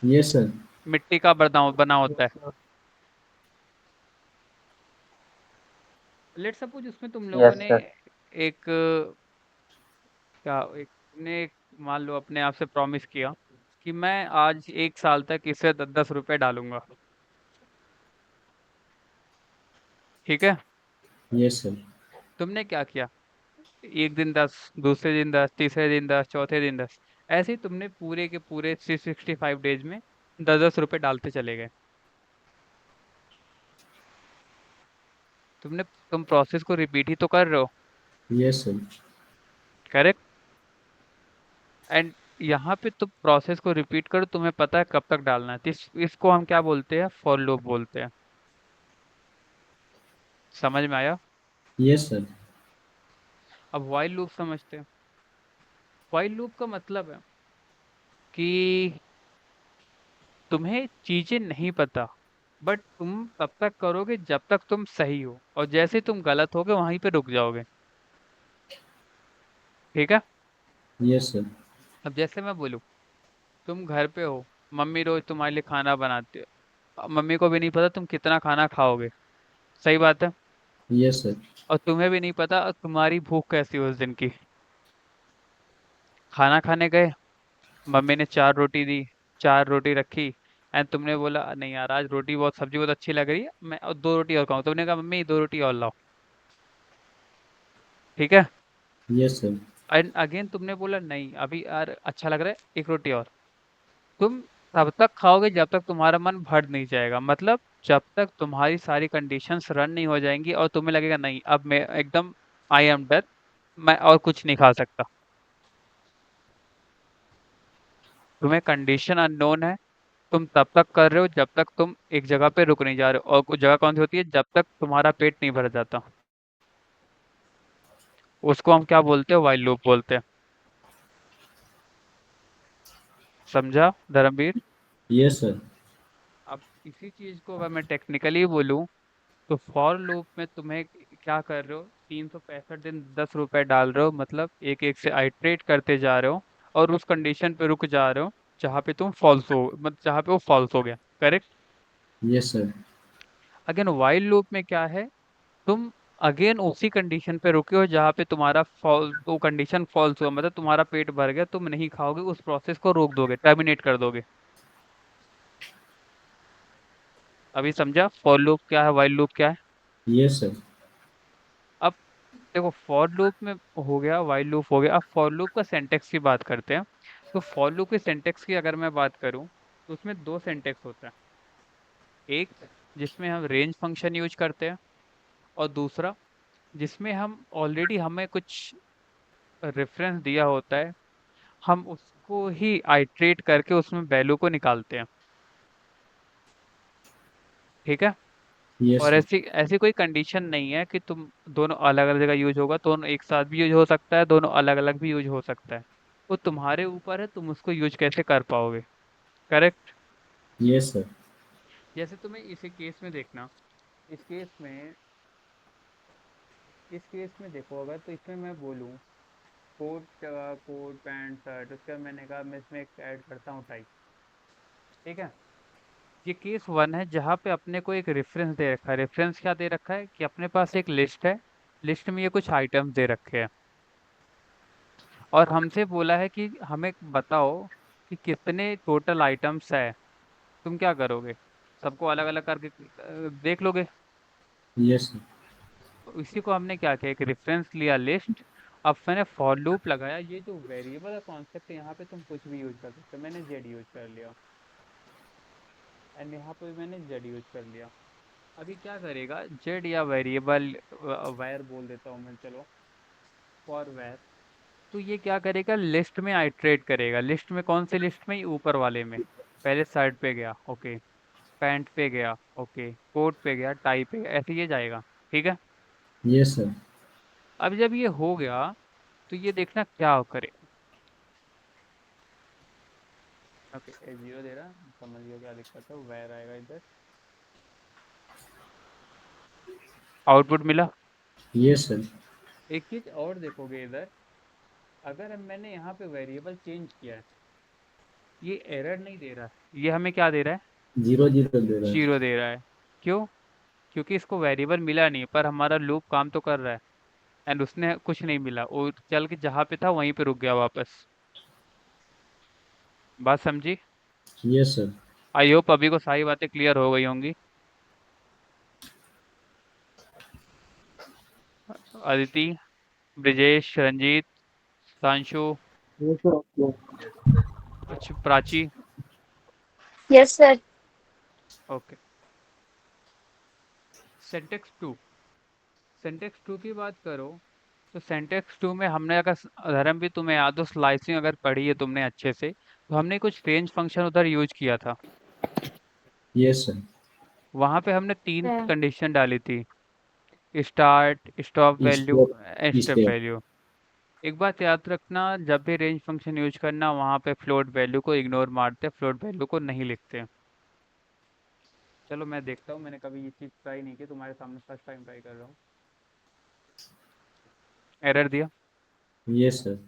यस सर। मिट्टी का बना बना होता है। Yes sir. लेट सपोज उसमें तुम लोगों यस ने सर। एक क्या एक ने मान लो अपने आप से प्रॉमिस किया कि मैं आज 1 साल तक इसे 10-10 रुपए डालूंगा। ठीक है। Yes sir. तुमने क्या किया? एक दिन 10, दूसरे दिन 10, तीसरे दिन 10, चौथे दिन 10, ऐसे ही तुमने पूरे के पूरे 365 डेज में 10-10 रुपए डालते चले गए। तुम प्रोसेस को रिपीट ही तो कर रहे हो। Yes sir. करेक्ट। एंड यहाँ पे तुम प्रोसेस को रिपीट करो, तुम्हें पता है कब तक डालना है। तो इसको हम क्या बोलते हैं? फॉर लूप बोलते हैं। समझ में आया? Yes sir. अब व्हाइल लूप समझते हैं। व्हाइल लूप का मतलब है कि तुम्हें चीजें नहीं पता, बट तुम तब तक करोगे जब तक तुम सही हो, और जैसे तुम गलत होगे वहीं पे रुक जाओगे। ठीक है। Yes sir. अब जैसे मैं बोलूँ, तुम घर पे हो, मम्मी रोज तुम्हारे लिए खाना बनाती है, अब मम्मी को भी नहीं पता तुम कितना खाना खाओगे। सही बात है। Yes sir. और तुम्हें भी नहीं पता तुम्हारी भूख कैसी हो उस दिन की। खाना खाने गए, मम्मी ने 4 रोटी दी, 4 रोटी रखी, एंड तुमने बोला नहीं यार आज रोटी बहुत सब्जी बहुत अच्छी लग रही है, मैं और 2 रोटी और खाऊं। तुमने कहा मम्मी 2 रोटी और लाओ। ठीक है। Yes sir. एंड अगेन तुमने बोला नहीं अभी यार अच्छा लग रहा है, 1 रोटी और। तुम तब तक खाओगे जब तक तुम्हारा मन भर नहीं जाएगा, मतलब जब तक तुम्हारी सारी कंडीशंस रन नहीं हो जाएंगी और तुम्हें लगेगा नहीं अब मैं एकदम आई एम डेथ, मैं और कुछ नहीं खा सकता। तुम्हें कंडीशन अननोन है, तुम तब तक कर रहे हो जब तक तुम एक जगह पे रुक नहीं जा रहे हो, और कुछ जगह कौन सी होती है? जब तक तुम्हारा पेट नहीं भर जाता। उसको हम क्या बोलते हैं? व्हाइल लूप बोलते हैं। समझा धर्मवीर? Yes sir. अब इसी चीज को अगर मैं टेक्निकली बोलूं, तो फॉर लूप में तुम्हें क्या कर रहे हो? 365 दिन 10 रुपए डाल रहे हो, मतलब एक एक से आइट्रेट करते जा रहे हो, और उस कंडीशन पे रुक जा रहे हो जहाँ पे तुम फॉल्स हो, मतलब जहाँ पे वो फॉल्स हो गया। Correct. Yes sir. Again while loop में क्या है? तुम अगेन उसी कंडीशन पे रुके हो जहाँ पे तुम्हारा फॉल वो कंडीशन फॉल्स हुआ, मतलब तुम्हारा पेट भर गया, तुम नहीं खाओगे, उस प्रोसेस को रोक दोगे, टर्मिनेट कर दोगे। अभी समझा फॉर लूप क्या है, वाइल लूप क्या है? Yes sir. अब देखो, फॉर लूप में हो गया, वाइल लूप हो गया, अब फॉर लूप का सिंटेक्स की बात करते हैं। तो फॉर लूप के सिंटेक्स की अगर मैं बात करूं, तो उसमें दो सिंटेक्स होता है। एक जिसमें हम रेंज फंक्शन यूज करते हैं, और दूसरा जिसमें हम ऑलरेडी हमें कुछ रेफरेंस दिया होता है, हम उसको ही आइट्रेट करके उसमें वैल्यू को निकालते हैं। ठीक है। यस और सर। ऐसी ऐसी कोई कंडीशन नहीं है कि तुम दोनों अलग अलग जगह यूज होगा, दोनों एक साथ भी यूज हो सकता है, दोनों अलग अलग भी यूज हो सकता है। वो तुम्हारे ऊपर है, तुम उसको यूज कैसे कर पाओगे। करेक्ट। Yes sir. जैसे तुम्हें इसी केस में देखना, इस केस में इस केस में देखो, अगर तो इसमें मैं बोलूँ कोट जगह कोट पैंट शर्ट, उसके बाद मैंने कहा मैं इसमें एक ऐड करता हूँ टाई। ठीक है। ये केस 1 है जहाँ पे अपने को एक रेफरेंस दे रखा है। रेफरेंस क्या दे रखा है? कि अपने पास एक लिस्ट है, लिस्ट में ये कुछ आइटम्स दे रखे हैं, और हमसे बोला है कि हमें बताओ कि कितने टोटल आइटम्स है। तुम क्या करोगे? सबको अलग अलग करके देख लोगे। Yes sir. तो इसी को हमने क्या किया, एक रेफरेंस लिया लिस्ट। अब मैंने फॉर लूप लगाया, ये जो वेरिएबल का कॉन्सेप्ट है यहाँ पे तुम कुछ भी यूज कर सकते हो। मैंने जेड यूज कर लिया, एंड यहाँ पे मैंने जेड यूज कर लिया। अभी क्या करेगा जेड, या वेरिएबल वैर बोल देता हूँ मैं, चलो फॉर वैर। तो ये क्या करेगा? लिस्ट में आइट्रेट करेगा। लिस्ट में कौन से लिस्ट में? ऊपर वाले में। पहले शर्ट पे गया, ओके, पैंट पे गया, ओके, कोट पे गया, टाई पे गया, ऐसे ये जाएगा। ठीक है। Yes sir. अब जब ये हो गया, तो ये देखना क्या करे। ओके, ए जीरो दे रहा, समझ गया क्या दिक्कत है, वैर आएगा इधर। आउटपुट मिला। Yes sir. एक चीज और देखोगे इधर, अगर मैंने यहाँ पे वेरिएबल चेंज किया है, ये एरर नहीं दे रहा है, ये हमें क्या दे रहा है? 0 0 दे रहा है। 0 दे रहा है। क्यों? क्योंकि इसको वेरिएबल मिला नहीं, पर हमारा लूप काम तो कर रहा है, एंड उसने कुछ नहीं मिला, वो चल के जहाँ पे था वहीं पे रुक गया वापस। बात समझी? Yes sir. आई होप अभी को सारी बातें क्लियर हो गई होंगी। अदिति, ब्रिजेश, रंजीत, सांशु, ये सर ओके। अच्छा, Prachi. Yes sir. Okay. Syntax 2, syntax 2 की बात करो तो सिंटेक्स 2 में हमने, अगर धर्म भी तुम्हें याद हो, स्लाइसिंग अगर पढ़ी है तुमने अच्छे से, तो हमने कुछ रेंज फंक्शन उधर यूज किया था। Yes sir. वहां पे हमने 3 है। कंडीशन डाली थी, start, stop value, step step step. Value. एक बात याद रखना, जब भी रेंज फंक्शन यूज करना, वहां पे फ्लोट वैल्यू को इग्नोर मारते हैं, फ्लोट वैल्यू को नहीं लिखते हैं। चलो मैं देखता हूँ, मैंने कभी ये चीज़ ट्राई नहीं की, तुम्हारे सामने फर्स्ट टाइम ट्राई कर रहा हूँ। एरर दिया? Yes sir.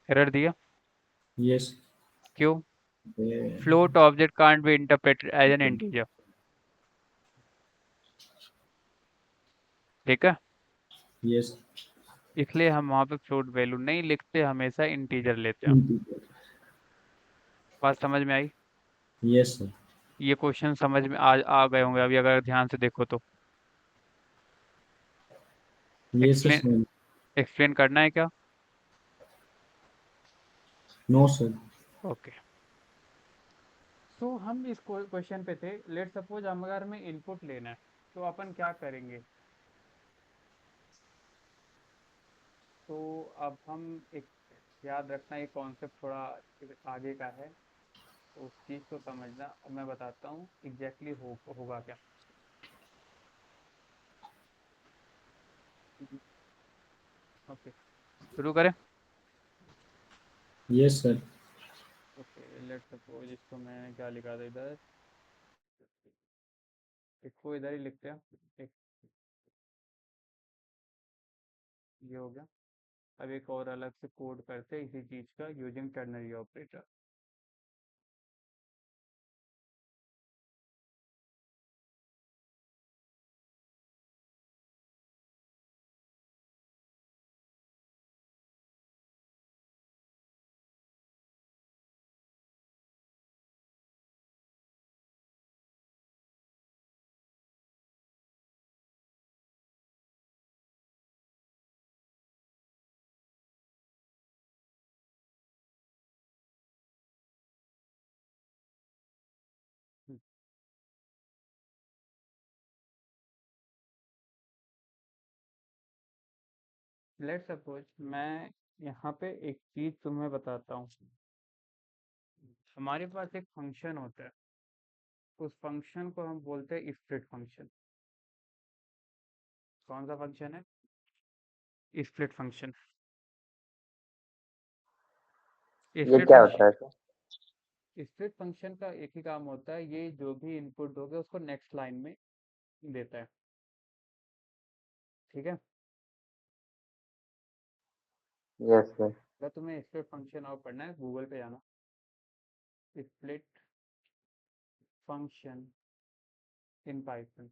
एरर दिया? यस। क्यों? Float object can't be interpreted as an integer. ठीक है, यस। इसलिए हम वहाँ पे फ्लोट वैल्यू नहीं लिखते, हमेशा इंटीजर लेते हैं। बात समझ में आई? Yes sir. ये क्वेश्चन समझ में आ गए होंगे अभी, अगर ध्यान से देखो तो। Yes explain sir. एक्सप्लेन करना है क्या? No sir. ओके। तो हम इस क्वेश्चन पे थे, लेट सपोज हम, अगर हमें इनपुट लेना है तो अपन क्या करेंगे? तो अब हम एक, याद रखना ये कॉन्सेप्ट थोड़ा आगे का है, तो उस चीज़ को समझना। अब मैं बताता हूँ एग्जैक्टली होगा क्या। ओके, शुरू करें? Yes sir. Okay, let suppose इसको मैंने क्या लिखा था इधर, इसको इधर ही लिखते हैं। एक ये हो गया। अब एक और अलग से कोड करते हैं इसी चीज़ का, using ternary operator. Let suppose मैं यहाँ पे एक चीज़ तुम्हें बताता हूँ। हमारे पास एक फंक्शन होता है, उस फंक्शन को हम बोलते हैं स्प्लिट फंक्शन। कौन सा फंक्शन है? Split function. ये स्प्लिट क्या फंक्शन, होता है सर? स्प्लिट फंक्शन का एक ही काम होता है, ये जो भी इनपुट दोगे उसको नेक्स्ट लाइन में देता है। ठीक है, यस सर। अगर तुम्हें स्प्लिट फंक्शन और पढ़ना है, गूगल पे जाना, स्प्लिट फंक्शन इन पाइथन।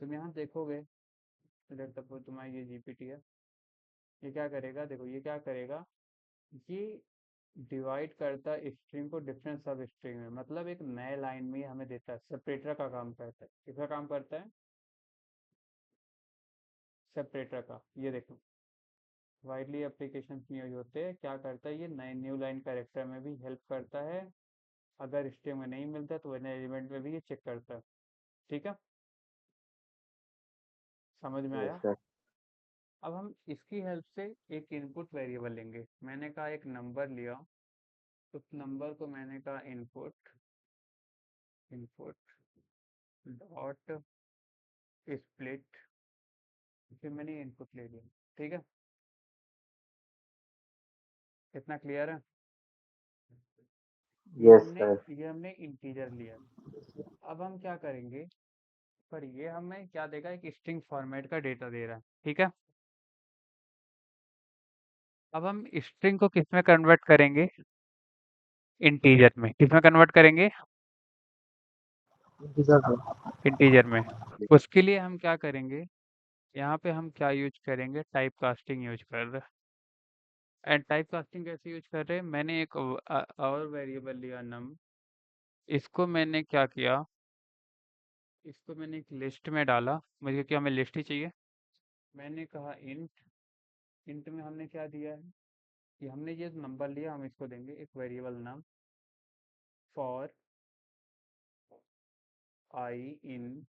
तुम यहाँ देखोगे, लेट सपोज तुम्हारा ये जीपीटी है, ये क्या करेगा, देखो ये क्या करेगा, ये डिवाइड करता है स्ट्रिंग को डिफरेंट सब स्ट्रिंग में, मतलब एक नए लाइन में ही हमें देता है, सेपरेटर का काम करता है। किसका काम करता है? सेपरेटर का। ये देखो, वाइडली एप्लीकेशन में यूज होते हैं। क्या करता है, ये नए न्यू लाइन कैरेक्टर में भी हेल्प करता है, अगर स्ट्रिंग में नहीं मिलता तो वही एलिमेंट में भी ये चेक करता है। ठीक है, समझ में यस आया? सर। अब हम इसकी हेल्प से एक इनपुट वेरिएबल लेंगे। मैंने कहा एक नंबर लिया, उस नंबर को मैंने कहा इनपुट, इनपुट डॉट स्प्लिट, फिर मैंने इनपुट ले लिया। ठीक है, कितना क्लियर है? ये यस हमने सर। ये हमने इंटीजर लिया। अब हम क्या करेंगे, पर ये हमें क्या देगा, एक स्ट्रिंग फॉर्मेट का डेटा दे रहा है, ठीक है। अब हम स्ट्रिंग को किस में कन्वर्ट करेंगे, इंटीजर में। किस में कन्वर्ट करेंगे, इंटीजर पे। इंटीजर में। उसके लिए हम क्या करेंगे, यहाँ पे हम क्या यूज करेंगे, टाइप कास्टिंग यूज कर रहे हैं। एंड टाइप कास्टिंग कैसे यूज कर रहे हैं, मैंने एक और वेरिएबल लिया नम, इसको मैंने क्या किया, इसको मैंने एक लिस्ट में डाला, मुझे क्या, हमें लिस्ट ही चाहिए। मैंने कहा इंट, इंट में हमने क्या दिया है कि हमने ये नंबर लिया, हम इसको देंगे एक वेरिएबल नाम for I in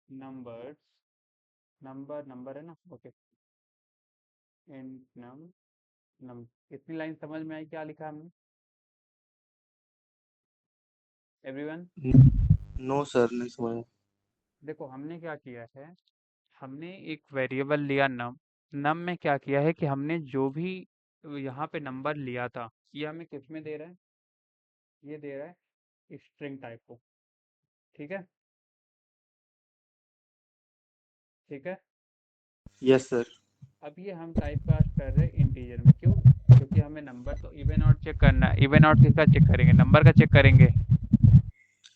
numbers, number है ना, ओके, इंट नम, नम। इतनी लाइन समझ में आई, क्या लिखा हमने एवरीवन? नो सर, नहीं समझ। देखो हमने क्या किया है, हमने एक वेरिएबल लिया नम, नम में क्या किया है कि हमने जो भी यहाँ पे नंबर लिया था, ये हमें किस में दे रहा है, ये दे रहा है स्ट्रिंग टाइप को, ठीक है, ठीक है। Yes sir. अब ये हम टाइप कास्ट कर रहे हैं इंटीजर में, क्यों, क्योंकि हमें नंबर तो इवन आउट चेक करना है। इवन आउट किसका चेक करेंगे, नंबर का चेक करेंगे।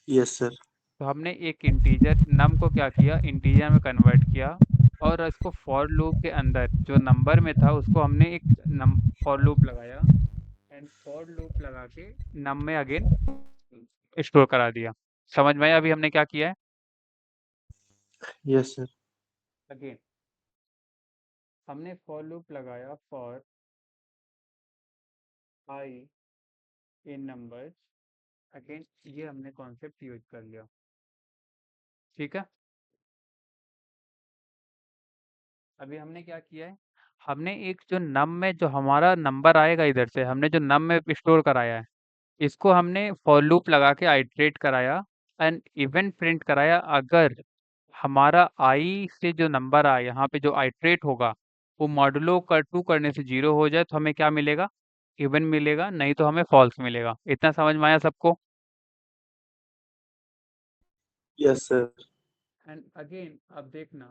Yes sir. तो हमने एक इंटीजर नम को क्या किया, इंटीजर में कन्वर्ट किया, और इसको फॉर लूप के अंदर जो नंबर में था उसको हमने एक फॉर लूप लगाया, एंड फॉर लूप लगा के नम में अगेन स्टोर करा दिया। समझ में आया अभी हमने क्या किया है? Yes sir. अगेन हमने फॉर लूप लगाया for I in numbers, again ये हमने कॉन्सेप्ट यूज कर लिया, ठीक है। अभी हमने क्या किया है, हमने एक जो नम में जो हमारा नंबर आएगा इधर से, हमने जो नम में स्टोर कराया है, इसको हमने फॉर लूप लगा के आइटरेट कराया एंड इवेंट प्रिंट कराया। अगर हमारा आई से जो नंबर आया यहाँ पे जो आइटरेट होगा वो मॉडुलो कर 2 करने से 0 हो जाए तो हमें क्या मिलेगा, इवन मिलेगा, नहीं तो हमें फॉल्स मिलेगा। इतना समझ में आया सबको? Yes sir. एंड अगेन अब देखना,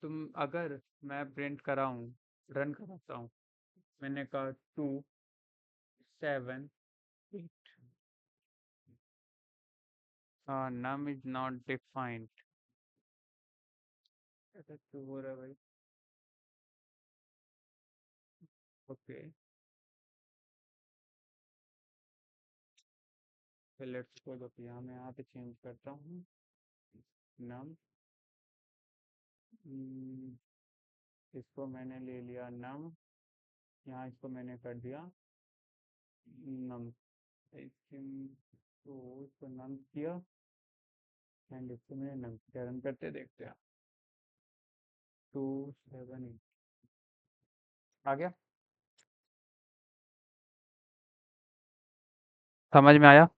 तुम अगर मैं प्रिंट कराऊँ, रन कराता हूँ, मैंने कहा 2 7 8, num is not defined, ऐसा क्यों हो रहा है भाई? ओके, लेट्स गो, तो यहाँ मैं यहाँ पे चेंज करता हूँ नम, इसको मैंने ले लिया नम, यहाँ इसको मैंने कर दिया नम, तो इसको नम किया एंड इसको मैंने नम किया, रन करते देखते हैं 2 7 8 आ गया, समझ में आया?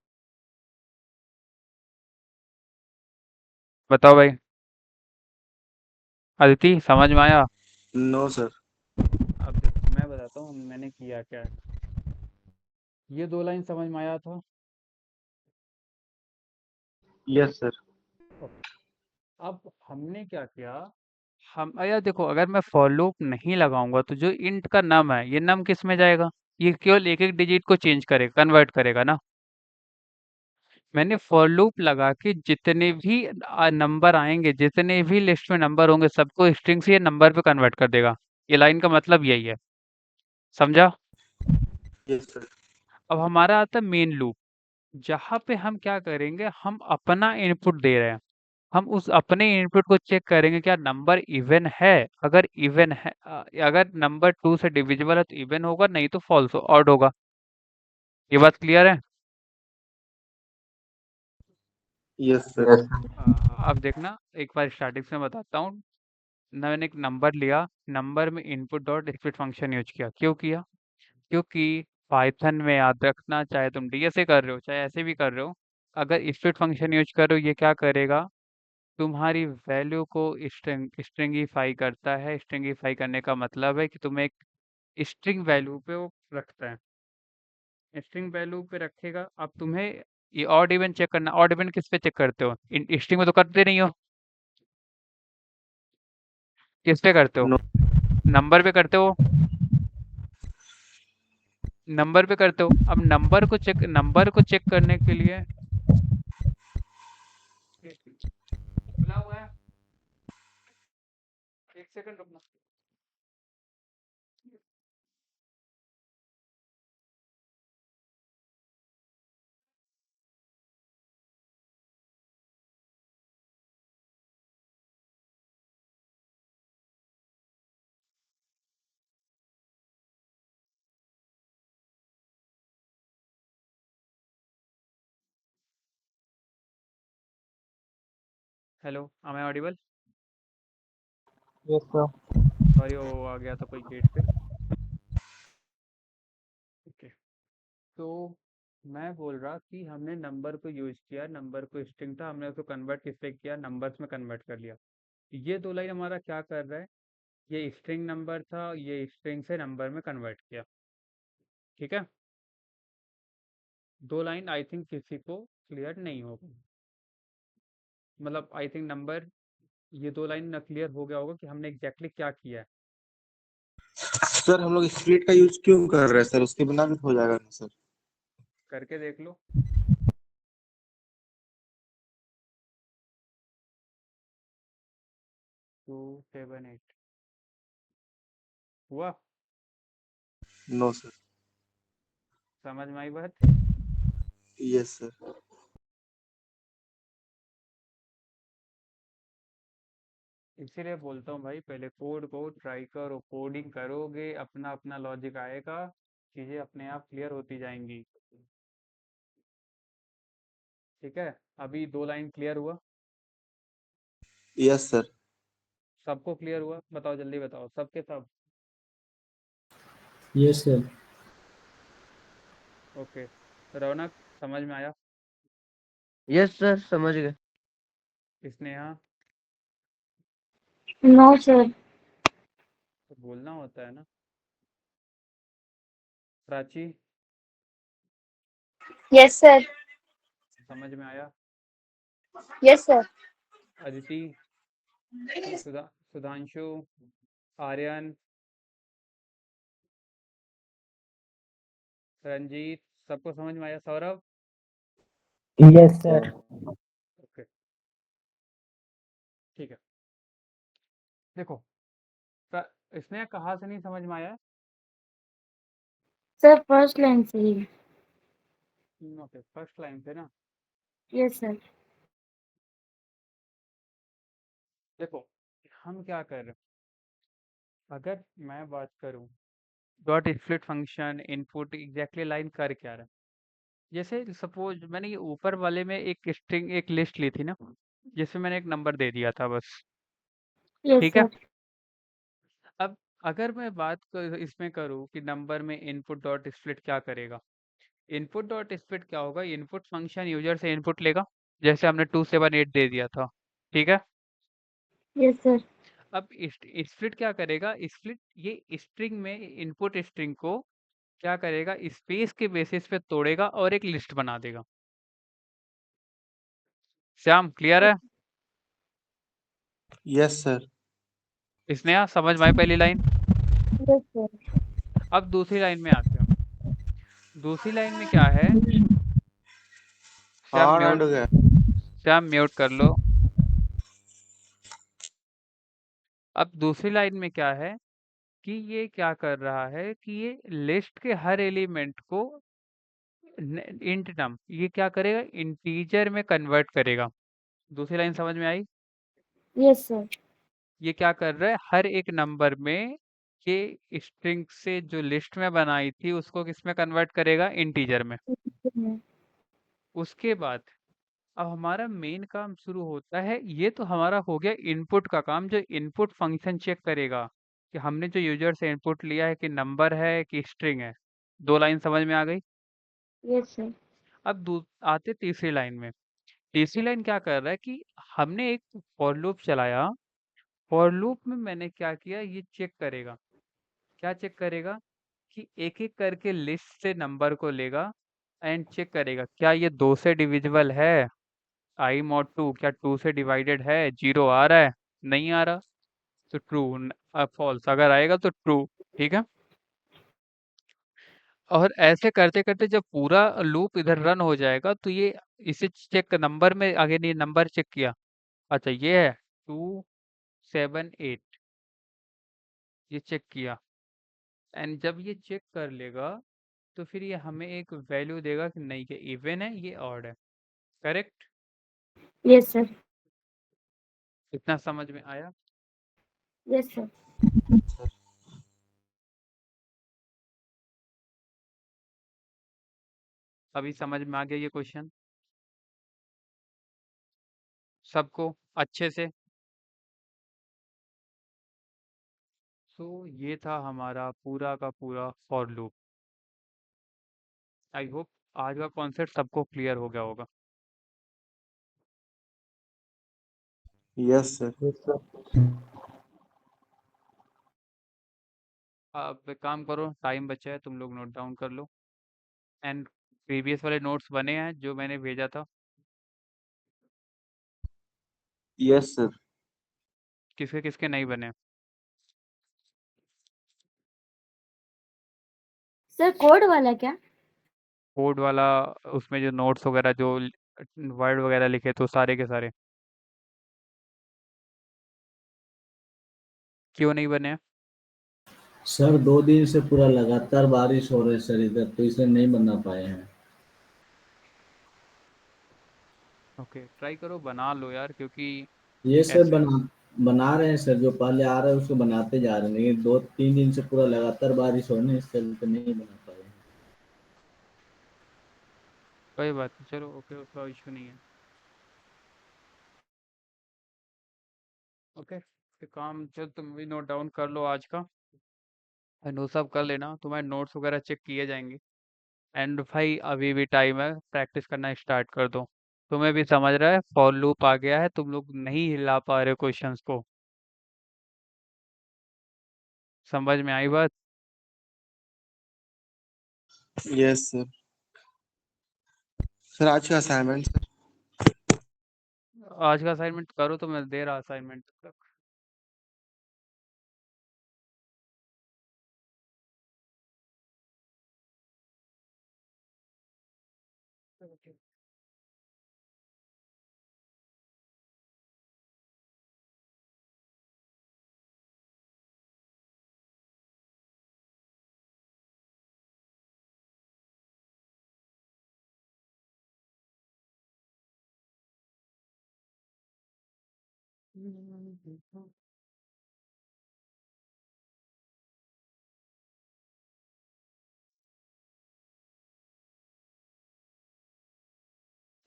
बताओ भाई, अदिति समझ में आया? No sir. अब देखो मैं बताता हूँ मैंने किया क्या है। ये 2 लाइन समझ में आया था? Yes sir. ओके, अब हमने क्या किया, हम यार देखो, अगर मैं फॉर लूप नहीं लगाऊंगा तो जो इंट का नम है, ये नम किस में जाएगा, ये केवल एक एक डिजिट को चेंज करेगा, कन्वर्ट करेगा ना। मैंने फॉर लूप लगा के जितने भी नंबर आएंगे, जितने भी लिस्ट में नंबर होंगे, सबको स्ट्रिंग से ये नंबर पे कन्वर्ट कर देगा। ये लाइन का मतलब यही है, समझा? Yes sir. अब हमारा आता है मेन लूप, जहाँ पे हम क्या करेंगे, हम अपना इनपुट दे रहे हैं, हम उस अपने इनपुट को चेक करेंगे क्या नंबर इवन है। अगर इवन है, अगर नंबर 2 से डिविजिबल है तो इवन होगा, नहीं तो फॉल्स ऑड होगा। ये बात क्लियर है? Yes sir. Yes sir. अब देखना एक बार स्टार्टिंग से बताता हूँ। मैंने एक नंबर लिया, नंबर में input dot split function use किया। क्यों किया? क्योंकि पाइथन में याद रखना, चाहे तुम डीएसए कर रहे हो चाहे ऐसे भी कर रहे हो, अगर स्प्लिट फंक्शन यूज करो, ये क्या करेगा, तुम्हारी वैल्यू को स्ट्रिंगिफाई करता है। स्ट्रिंगिफाई करने का मतलब है कि तुम्हें एक स्ट्रिंग वैल्यू पे वो रखता है, स्ट्रिंग वैल्यू पे रखेगा। अब तुम्हें ये ऑड इवन चेक करना। ऑड इवन किस पे चेक करते हो? स्ट्रिंग में तो करते नहीं हो। किस पे करते हो? नो नंबर पे करते हो। नंबर पे करते हो। अब नंबर को चेक करने के लिए खुला हुआ है। एक सेकंड रुकना। Hello, am I Audible? Yes sir. Sorry, वो आ गया था कोई गेट पे। ओके, तो मैं बोल रहा कि हमने नंबर को यूज किया, नंबर को स्ट्रिंग था, हमने उसको कन्वर्ट किस पे किया? नंबर्स में कन्वर्ट कर लिया। ये दो लाइन हमारा क्या कर रहा है? ये स्ट्रिंग नंबर था, ये स्ट्रिंग से नंबर में कन्वर्ट किया। ठीक है, दो लाइन आई थिंक किसी को क्लियर नहीं होगा। मतलब आई थिंक नंबर, ये दो लाइन न क्लियर हो गया होगा कि हमने एग्जैक्टली क्या किया है। सर, हम लोग स्प्लिट का यूज क्यों कर रहे हैं सर? उसके बिना भी हो जाएगा ना सर? करके देख लो। 278 हुआ? No sir. समझ में आई बात? Yes sir. इसीलिए बोलता हूँ भाई, पहले कोड को ट्राई करो, कोडिंग करोगे अपना अपना लॉजिक आएगा, चीजें अपने आप क्लियर होती जाएंगी। ठीक है, अभी दो लाइन क्लियर हुआ? Yes sir. सबको क्लियर हुआ? बताओ, जल्दी बताओ, सबके सब? Yes sir. ओके, रौनक समझ में आया? यस सर, समझ गए। स्नेहा? No sir. तो बोलना होता है ना। प्राची? Yes sir. समझ में आया? Yes sir. अदिति? सुधांशु? आर्यन? रंजीत? सबको समझ में आया? सौरभ? Yes sir. ओके, ठीक है। देखो, इसने कहाँ से नहीं समझ में आया? सर फर्स्ट लाइन से ही। ओके, फर्स्ट लाइन से ना। Yes sir. देखो, हम क्या कर रहे हैं, अगर मैं बात करूं, dot split function input exactly line कर क्या रहा है? जैसे सपोज मैंने ये ऊपर वाले में एक स्ट्रिंग, एक लिस्ट ली थी ना, जिसमें मैंने एक नंबर दे दिया था बस। यस ठीक है, सर। अब अगर मैं इसमें करूँ कि नंबर में इनपुट डॉट स्प्लिट क्या करेगा? इनपुट डॉट स्प्लिट क्या होगा? इनपुट फंक्शन यूजर से इनपुट लेगा, जैसे हमने 278 दे दिया था। ठीक है, यस सर। अब स्प्लिट क्या करेगा? स्प्लिट ये स्ट्रिंग में इनपुट स्ट्रिंग को क्या करेगा? स्पेस के बेसिस पे तोड़ेगा और एक लिस्ट बना देगा। श्याम, क्लियर है? Yes sir. स्नेहा, समझ में आई पहली लाइन? Yes sir. अब दूसरी लाइन में आते हैं। दूसरी लाइन में क्या है? श्याम हाँ, म्यूट, ऐड हो गया। श्याम म्यूट कर लो। अब दूसरी लाइन में क्या है कि ये क्या कर रहा है कि ये लिस्ट के हर एलिमेंट को इंट नम, ये क्या करेगा? इंटीजर में कन्वर्ट करेगा। दूसरी लाइन समझ में आई? Yes sir. ये क्या कर रहा है? हर एक नंबर में ये स्ट्रिंग से जो लिस्ट में बनाई थी उसको किस में कन्वर्ट करेगा? इंटीजर में। उसके बाद अब हमारा मेन काम शुरू होता है। ये तो हमारा हो गया इनपुट का काम, जो इनपुट फंक्शन चेक करेगा कि हमने जो यूजर से इनपुट लिया है कि नंबर है कि स्ट्रिंग है। दो लाइन समझ में आ गई? Yes sir. अब आते तीसरी लाइन में। तीसरी लाइन क्या कर रहा है कि हमने एक फॉर लूप चलाया। फॉर लूप में मैंने क्या किया? ये चेक करेगा। क्या चेक करेगा? कि एक एक करके लिस्ट से नंबर को लेगा एंड चेक करेगा क्या ये 2 से डिविजिबल है, आई मॉड 2 क्या 2 से डिवाइडेड है, 0 आ रहा है, नहीं आ रहा तो ट्रू, फॉल्स अगर आएगा तो ट्रू। ठीक है, और ऐसे करते करते जब पूरा लूप इधर रन हो जाएगा तो ये इसे चेक नंबर में आगे नहीं, नंबर चेक किया, अच्छा ये है 278, ये चेक किया, एंड जब ये चेक कर लेगा तो फिर ये हमें एक वैल्यू देगा कि नहीं ये इवन है ये ऑड है। Correct, yes sir. इतना समझ में आया? Yes sir. अभी समझ में आ गया ये क्वेश्चन सबको अच्छे से? सो ये था हमारा पूरा का पूरा फॉर लूप। आई होप आज का कॉन्सेप्ट सबको क्लियर हो गया होगा। Yes sir. Yes sir. आप एक काम करो, टाइम बचा है, तुम लोग नोट डाउन कर लो, एंड प्रीवियस वाले नोट्स बने हैं जो मैंने भेजा था? Yes sir. किसके किसके नहीं बने? सर कोड वाला क्या? कोड वाला, उसमें जो नोट्स वगैरह जो वर्ड वगैरह लिखे तो सारे के सारे क्यों नहीं बने? सर 2 दिन से पूरा लगातार बारिश हो रही है सर इधर, तो इसलिए नहीं बना पाए हैं। ओके, ट्राई करो बना लो यार, क्योंकि ये सर ऐसे बना रहे हैं सर, जो पहले आ रहा है उसको बनाते जा रहे हैं, लेकिन 2-3 दिन से पूरा लगातार बारिश होने से तो नहीं बना पाए हैं। कोई बात नहीं, चलो ओके, उसका इशू नहीं है। ओके, तो काम चल, तुम भी नोट डाउन कर लो आज का, एंड वो सब कर लेना, तुम्हारे नोट्स वगैरह चेक किए जाएंगे। एंड भाई अभी भी टाइम है, प्रैक्टिस करना स्टार्ट कर दो। तुम्हें भी समझ रहा है फॉर लूप आ गया है, तुम लोग नहीं हिला पा रहे क्वेश्चंस को, समझ में आई बात? Yes sir. सर आज का असाइनमेंट सर। आज का असाइनमेंट करो, तो मैं दे रहा असाइनमेंट तक।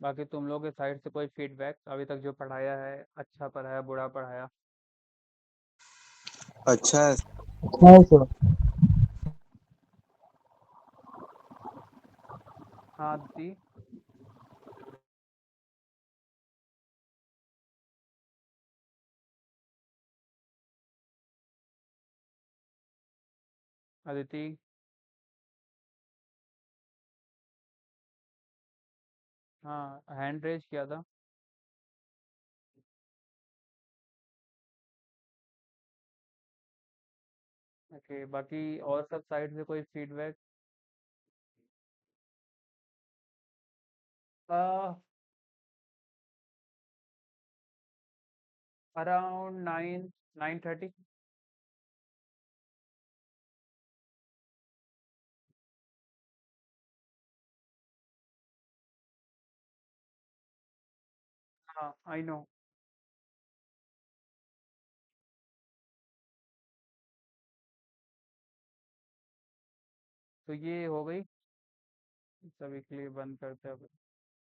बाकी तुम लोग के साइड से कोई फीडबैक अभी तक जो पढ़ाया है, अच्छा पढ़ाया बुरा पढ़ाया? अच्छा है। अच्छा है सर। हाँ दी, अदिति, हाँ हैंड रेज किया था। ओके, बाकी और सब साइड से कोई फीडबैक? अराउंड 9:30। हाँ आई नो। तो ये हो गई, सभी के लिए बंद करते हैं अब।